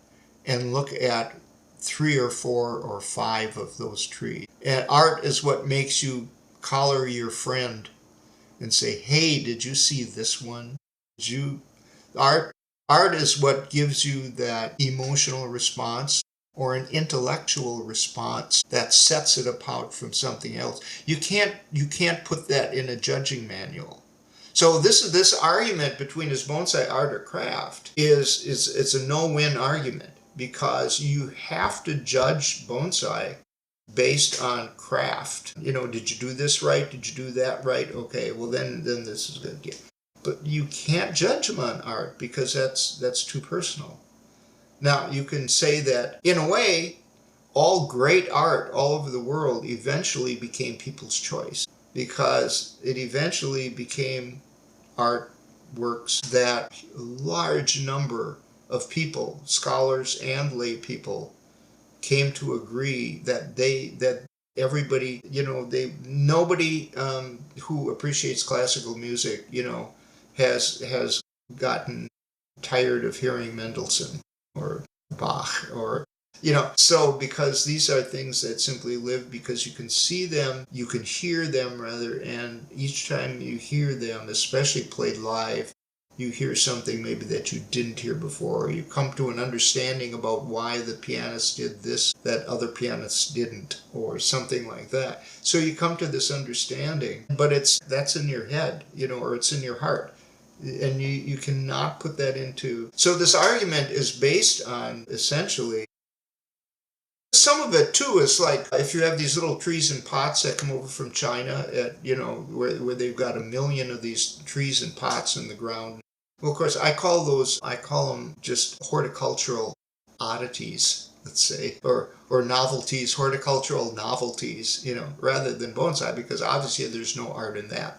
and look at 3 or 4 or 5 of those trees. And art is what makes you collar your friend and say, hey, did you see this one? Did you? Art is what gives you that emotional response or an intellectual response that sets it apart from something else. You can't put that in a judging manual. So this argument between is bonsai art or craft is it's a no-win argument, because you have to judge bonsai based on craft. Did you do this right? Did you do that right? Okay, well then this is good. Yeah. But you can't judge them on art because that's too personal. Now, you can say that, in a way, all great art all over the world eventually became people's choice, because it eventually became artworks that a large number of people, scholars and lay people, came to agree that everybody, nobody who appreciates classical music, has gotten tired of hearing Mendelssohn or Bach or so, because these are things that simply live because you can see them, you can hear them rather, and each time you hear them, especially played live, you hear something maybe that you didn't hear before, or you come to an understanding about why the pianist did this that other pianists didn't, or something like that. So you come to this understanding, but that's in your head, or it's in your heart. And you cannot put that into. So this argument is based on, essentially, some of it too is like, if you have these little trees in pots that come over from China, where they've got 1 million of these trees in pots in the ground. Well, of course, I call them just horticultural oddities, let's say, or novelties, horticultural novelties, rather than bonsai, because obviously there's no art in that.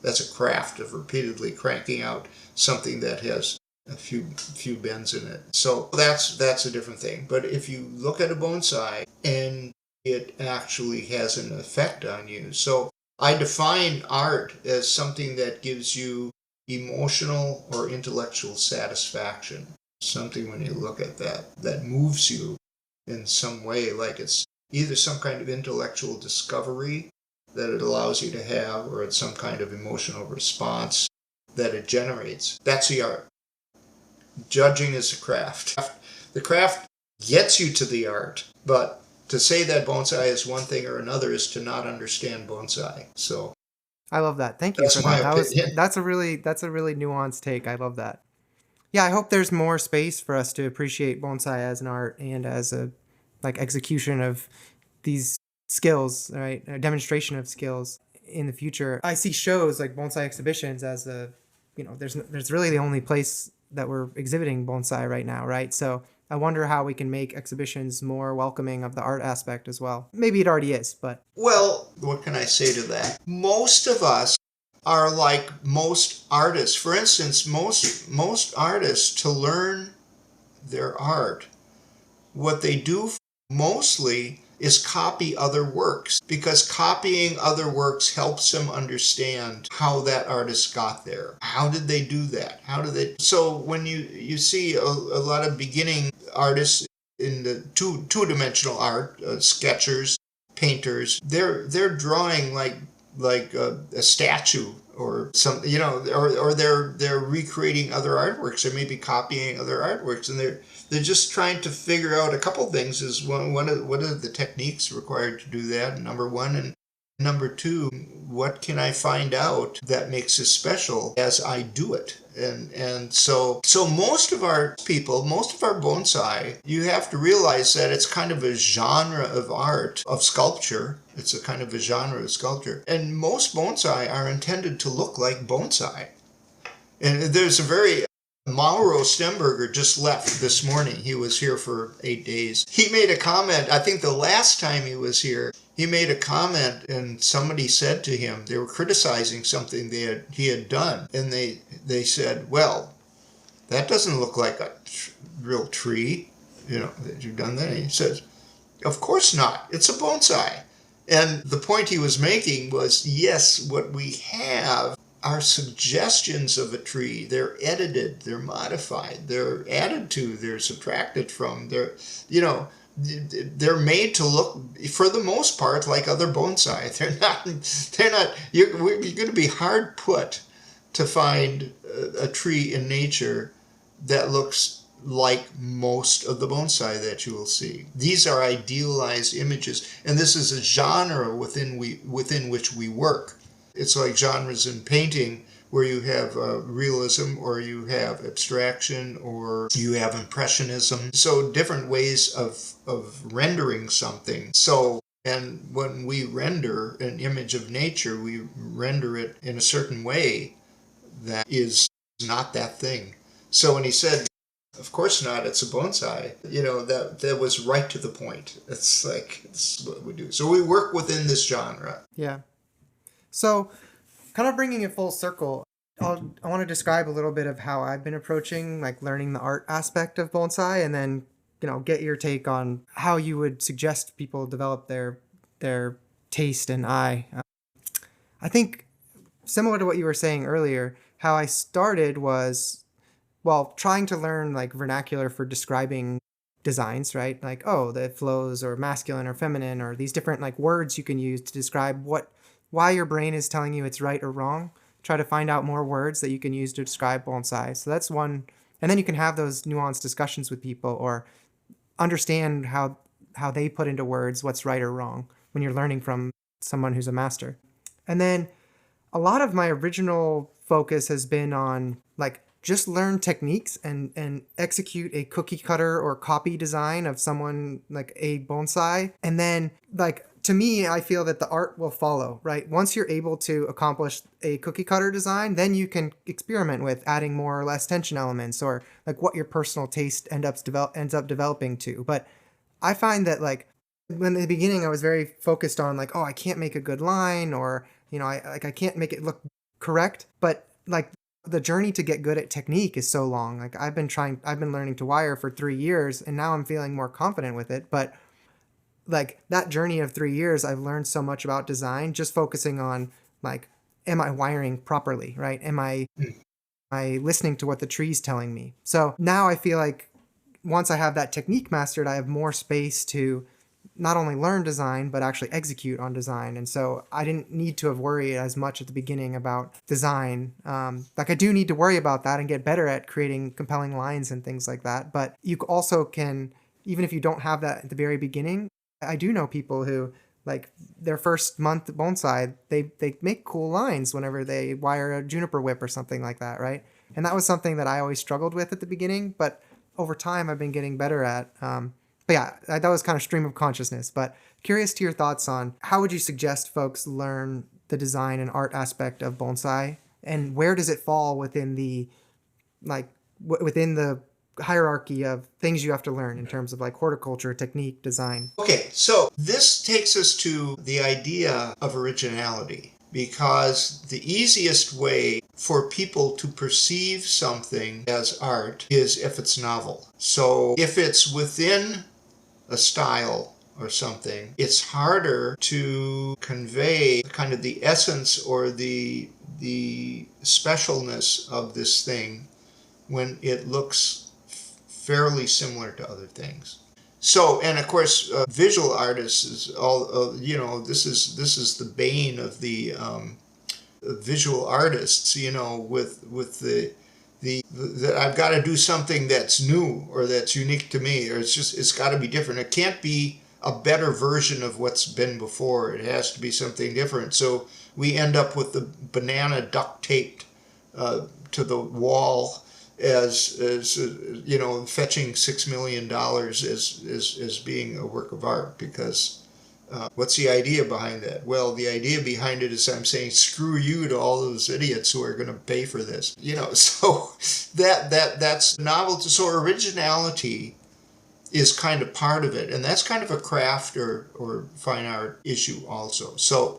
That's a craft of repeatedly cranking out something that has a few bends in it. So that's a different thing. But if you look at a bonsai and it actually has an effect on you. So I define art as something that gives you emotional or intellectual satisfaction. Something, when you look at that moves you in some way, like it's either some kind of intellectual discovery that it allows you to have, or it's some kind of emotional response that it generates. That's the art. Judging is a craft. The craft gets you to the art, but to say that bonsai is one thing or another is to not understand bonsai. So I love that. Thank you for that's my that. opinion. That's a really nuanced take. I love that. Yeah, I hope there's more space for us to appreciate bonsai as an art and as a execution of these skills, right? A demonstration of skills in the future. I see shows like bonsai exhibitions as there's really the only place that we're exhibiting bonsai right now, right? So I wonder how we can make exhibitions more welcoming of the art aspect as well. Maybe it already is, but... Well, what can I say to that? Most of us are like most artists. For instance, most artists, to learn their art, what they do mostly is copy other works, because copying other works helps them understand how that artist got there. How did they do that? So when you see a lot of beginning artists in the two-dimensional art, sketchers, painters, they're drawing like a statue or some, or they're recreating other artworks, or maybe copying other artworks, and they're just trying to figure out a couple things. Is what are the techniques required to do that, number one, and number two, what can I find out that makes it special as I do it? And so most of our people, most of our bonsai, you have to realize that it's kind of a genre of art, of sculpture. It's a kind of a genre of sculpture. And most bonsai are intended to look like bonsai. And there's a very Mauro Stemberger just left this morning. He was here for 8 days. He made a comment, I think the last time he was here, he made a comment and somebody said to him, they were criticizing something he had done. And they said, well, that doesn't look like a real tree, that you've done that. And he says, of course not. It's a bonsai. And the point he was making was, yes, what we have are suggestions of a tree. They're edited, they're modified, they're added to, they're subtracted from, they're made to look, for the most part, like other bonsai. You're going to be hard put to find a tree in nature that looks like most of the bonsai that you will see. These are idealized images, and this is a genre within which we work. It's like genres in painting where you have realism, or you have abstraction, or you have impressionism. So different ways of rendering something. And when we render an image of nature, we render it in a certain way that is not that thing. So when he said, of course not, it's a bonsai, that was right to the point. It's what we do. So we work within this genre. Yeah. So, kind of bringing it full circle, I want to describe a little bit of how I've been approaching learning the art aspect of bonsai, and then get your take on how you would suggest people develop their taste and eye. I think similar to what you were saying earlier, how I started was trying to learn vernacular for describing designs, right? The flows or masculine or feminine, or these different words you can use to describe why your brain is telling you it's right or wrong. Try to find out more words that you can use to describe bonsai. So that's one. And then you can have those nuanced discussions with people, or understand how they put into words what's right or wrong when you're learning from someone who's a master. And then a lot of my original focus has been on just learn techniques and execute a cookie cutter or copy design of someone a bonsai. And then to me, I feel that the art will follow, right? Once you're able to accomplish a cookie cutter design, then you can experiment with adding more or less tension elements, or what your personal taste ends up developing to. But I find that when in the beginning I was very focused on I can't make a good line, or I can't make it look correct. But the journey to get good at technique is so long. I've been learning to wire for 3 years, and now I'm feeling more confident with it. But that journey of 3 years, I've learned so much about design, just focusing on am I wiring properly, right? Am I listening to what the tree's telling me? So now I feel once I have that technique mastered, I have more space to not only learn design, but actually execute on design. And so I didn't need to have worried as much at the beginning about design. I do need to worry about that and get better at creating compelling lines and things like that. But you also can, even if you don't have that at the very beginning, I do know people who their first month bonsai, they make cool lines whenever they wire a juniper whip or something like that, right? And that was something that I always struggled with at the beginning, but over time I've been getting better at. But yeah, that was kind of stream of consciousness. But curious to your thoughts on how would you suggest folks learn the design and art aspect of bonsai, and where does it fall within the within the hierarchy of things you have to learn in terms of horticulture, technique, design? Okay, so this takes us to the idea of originality, because the easiest way for people to perceive something as art is if it's novel. So if it's within a style or something, it's harder to convey kind of the essence or the specialness of this thing when it looks fairly similar to other things. So, and of course, visual artists is all, this is the bane of the visual artists, with that I've got to do something that's new or that's unique to me, or it's got to be different. It can't be a better version of what's been before. It has to be something different. So we end up with the banana duct taped to the wall as fetching $6 million as being a work of art, because What's the idea behind that? Well, the idea behind it is I'm saying screw you to all those idiots who are going to pay for this. So that's novelty. So originality is kind of part of it, and that's kind of a craft or fine art issue also. So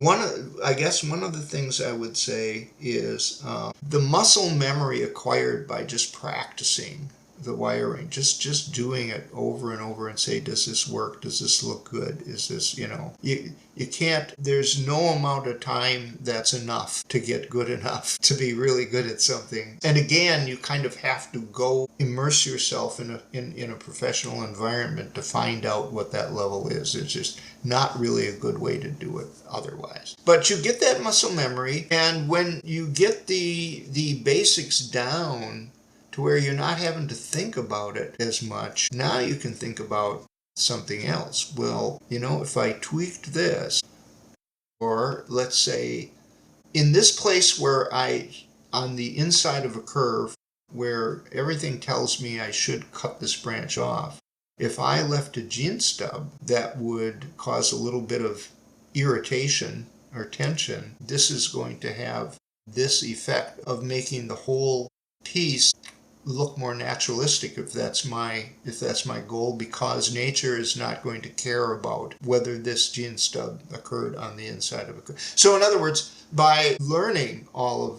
I guess one of the things I would say is the muscle memory acquired by just practicing the wiring, just doing it over and over and say, does this work? Does this look good? Is this, you can't, there's no amount of time that's enough to get good enough to be really good at something. And again, you kind of have to go immerse yourself in a professional environment to find out what that level is. It's just not really a good way to do it otherwise. But you get that muscle memory, and when you get the basics down to where you're not having to think about it as much, now you can think about something else. Well, if I tweaked this, or let's say in this place where on the inside of a curve where everything tells me I should cut this branch off, if I left a gene stub that would cause a little bit of irritation or tension, this is going to have this effect of making the whole piece look more naturalistic, if that's my goal, because nature is not going to care about whether this gene stub occurred on the inside of a curve. So in other words, by learning all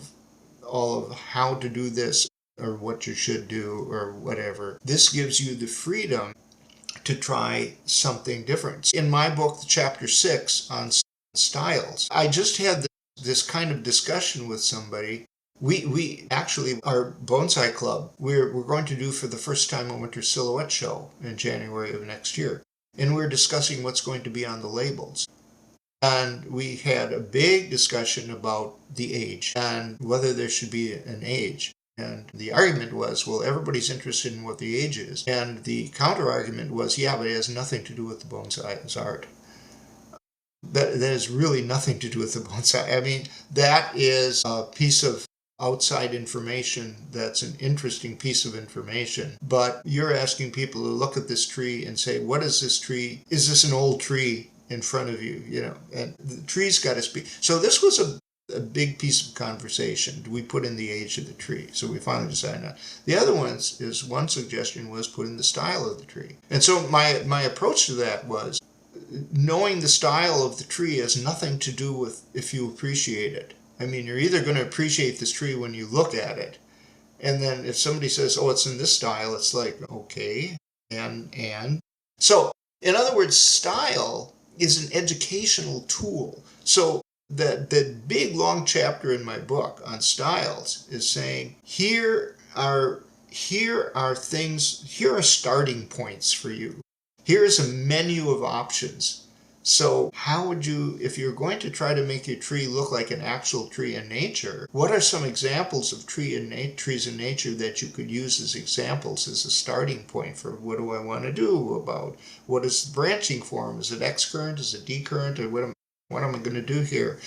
of how to do this, or what you should do, or whatever, this gives you the freedom to try something different. In my book, chapter 6 on styles, I just had this kind of discussion with somebody. We actually, our Bonsai Club, we're going to do for the first time a winter silhouette show in January of next year. And we're discussing what's going to be on the labels. And we had a big discussion about the age and whether there should be an age. And the argument was, well, everybody's interested in what the age is. And the counter argument was, yeah, but it has nothing to do with the bonsai as art. That has really nothing to do with the bonsai. I mean, that is a piece of outside information that's an interesting piece of information. But you're asking people to look at this tree and say, what is this tree? Is this an old tree in front of you? And the tree's got to speak. So this was a big piece of conversation. Do we put in the age of the tree? So we finally decided not. The other one suggestion was put in the style of the tree. And so my approach to that was, knowing the style of the tree has nothing to do with if you appreciate it. I mean, you're either going to appreciate this tree when you look at it, and then if somebody says, oh, it's in this style, it's like, okay, and. So, in other words, style is an educational tool. So, that big long chapter in my book on styles is saying, here are things, here are starting points for you. Here is a menu of options. So how would you, if you're going to try to make your tree look like an actual tree in nature, what are some examples of trees in nature that you could use as examples as a starting point for what do I want to do about what is the branching form? Is it X current? Is it D current? Or what am I going to do here?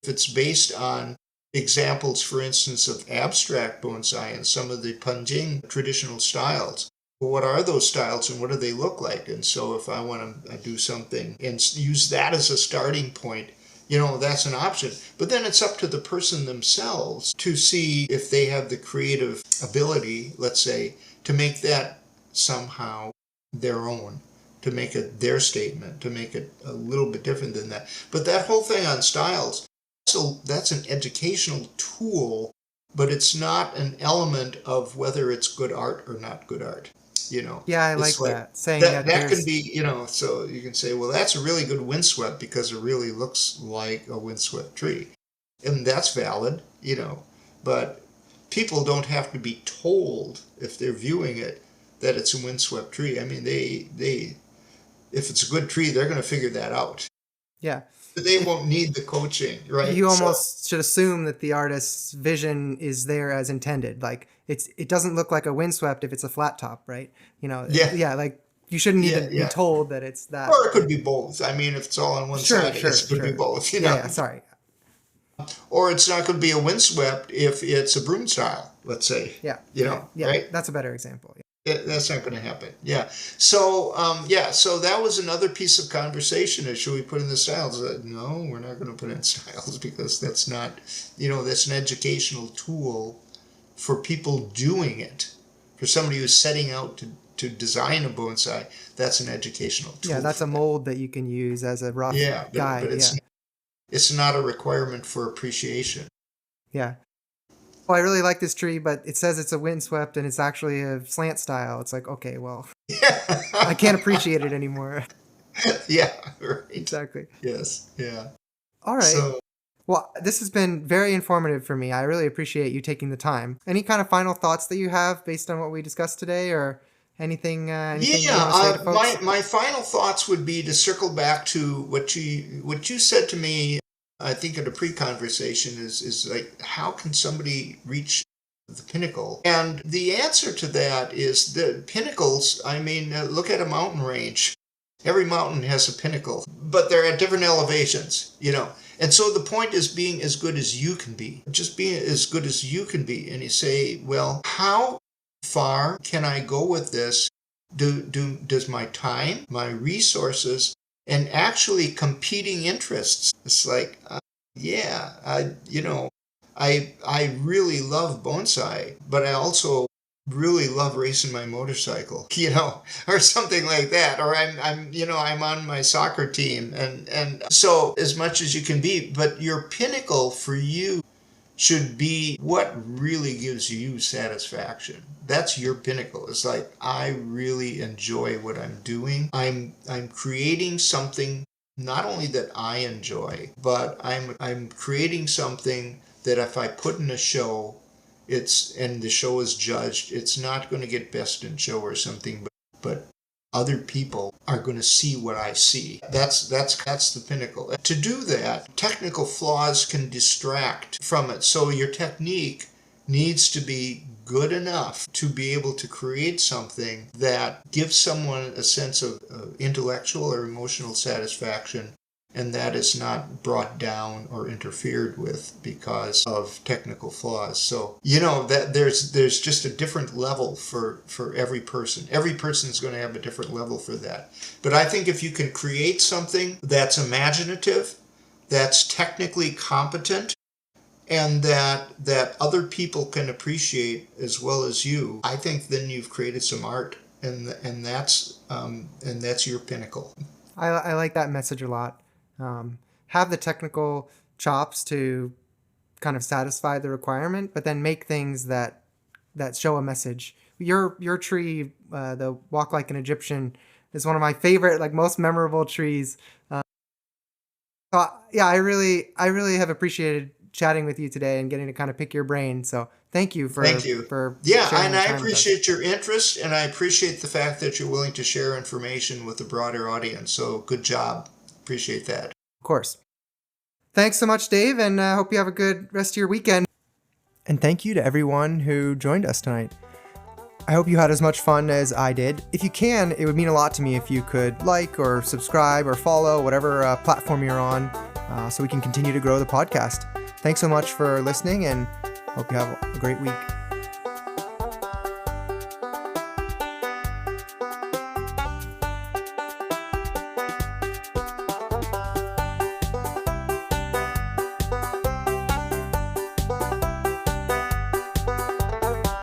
If it's based on examples, for instance, of abstract bonsai and some of the Panjing traditional styles, well, what are those styles and what do they look like? And so if I want to do something and use that as a starting point, that's an option. But then it's up to the person themselves to see if they have the creative ability, let's say, to make that somehow their own, to make it their statement, to make it a little bit different than that. But that whole thing on styles, so that's an educational tool, but it's not an element of whether it's good art or not good art. Yeah, I like that. Saying that can be, so you can say, well, that's a really good windswept because it really looks like a windswept tree. And that's valid, but people don't have to be told if they're viewing it that it's a windswept tree. I mean, they if it's a good tree, they're going to figure that out. Yeah. They won't need the coaching, right? You almost should assume that the artist's vision is there as intended. Like it doesn't look like a windswept if it's a flat top, right? Yeah, like you shouldn't need to be told that it's that. Or it could be both. I mean, if it's all on one side, it could be both. Yeah, sorry. Or it's not going to be a windswept if it's a broom style, let's say. Yeah. Right? That's a better example. That's not going to happen. Yeah. So, so that was another piece of conversation is, should we put in the styles? No, we're not going to put in styles because that's not, that's an educational tool for people doing it. For somebody who's setting out to design a bonsai, that's an educational tool. Yeah, that's a mold that you can use as a rough guide. But it's not a requirement for appreciation. Yeah. Well, I really like this tree, but it says it's a windswept and it's actually a slant style. It's like, okay, well, I can't appreciate it anymore. Yeah, right. Exactly. Yes, yeah. All right. Well, this has been very informative for me. I really appreciate you taking the time. Any kind of final thoughts that you have based on what we discussed today, or anything you want to say to folks? My final thoughts would be to circle back to what you said to me, I think in a pre-conversation, is like, how can somebody reach the pinnacle? And the answer to that is the pinnacles. I mean, look at a mountain range. Every mountain has a pinnacle, but they're at different elevations, And so the point is being as good as you can be. Just being as good as you can be. And you say, well, how far can I go with this? Does my time, my resources, and actually competing interests. It's like, I really love bonsai, but I also really love racing my motorcycle, or something like that. Or I'm on my soccer team, and so as much as you can be, but your pinnacle for you should be what really gives you satisfaction. That's your pinnacle. It's like, I really enjoy what I'm doing. I'm creating something not only that I enjoy, but I'm creating something that if I put in a show, and the show is judged, it's not going to get best in show or something, but other people are going to see what I see. That's the pinnacle. To do that, technical flaws can distract from it. So your technique needs to be good enough to be able to create something that gives someone a sense of intellectual or emotional satisfaction, and that is not brought down or interfered with because of technical flaws. So, that there's just a different level for every person. Every person is going to have a different level for that. But I think if you can create something that's imaginative, that's technically competent, and that other people can appreciate as well as you, I think then you've created some art, and that's your pinnacle. I like that message a lot. Have the technical chops to kind of satisfy the requirement, but then make things that show a message. Your tree, the Walk Like an Egyptian, is one of my favorite, like most memorable trees. I really have appreciated chatting with you today and getting to kind of pick your brain. So thank you for and I appreciate your interest, and I appreciate the fact that you're willing to share information with a broader audience. So good job. Appreciate that. Of course. Thanks so much, Dave, and I hope you have a good rest of your weekend. And thank you to everyone who joined us tonight. I hope you had as much fun as I did. If you can, it would mean a lot to me if you could like or subscribe or follow whatever platform you're on, so we can continue to grow the podcast. Thanks so much for listening, and hope you have a great week.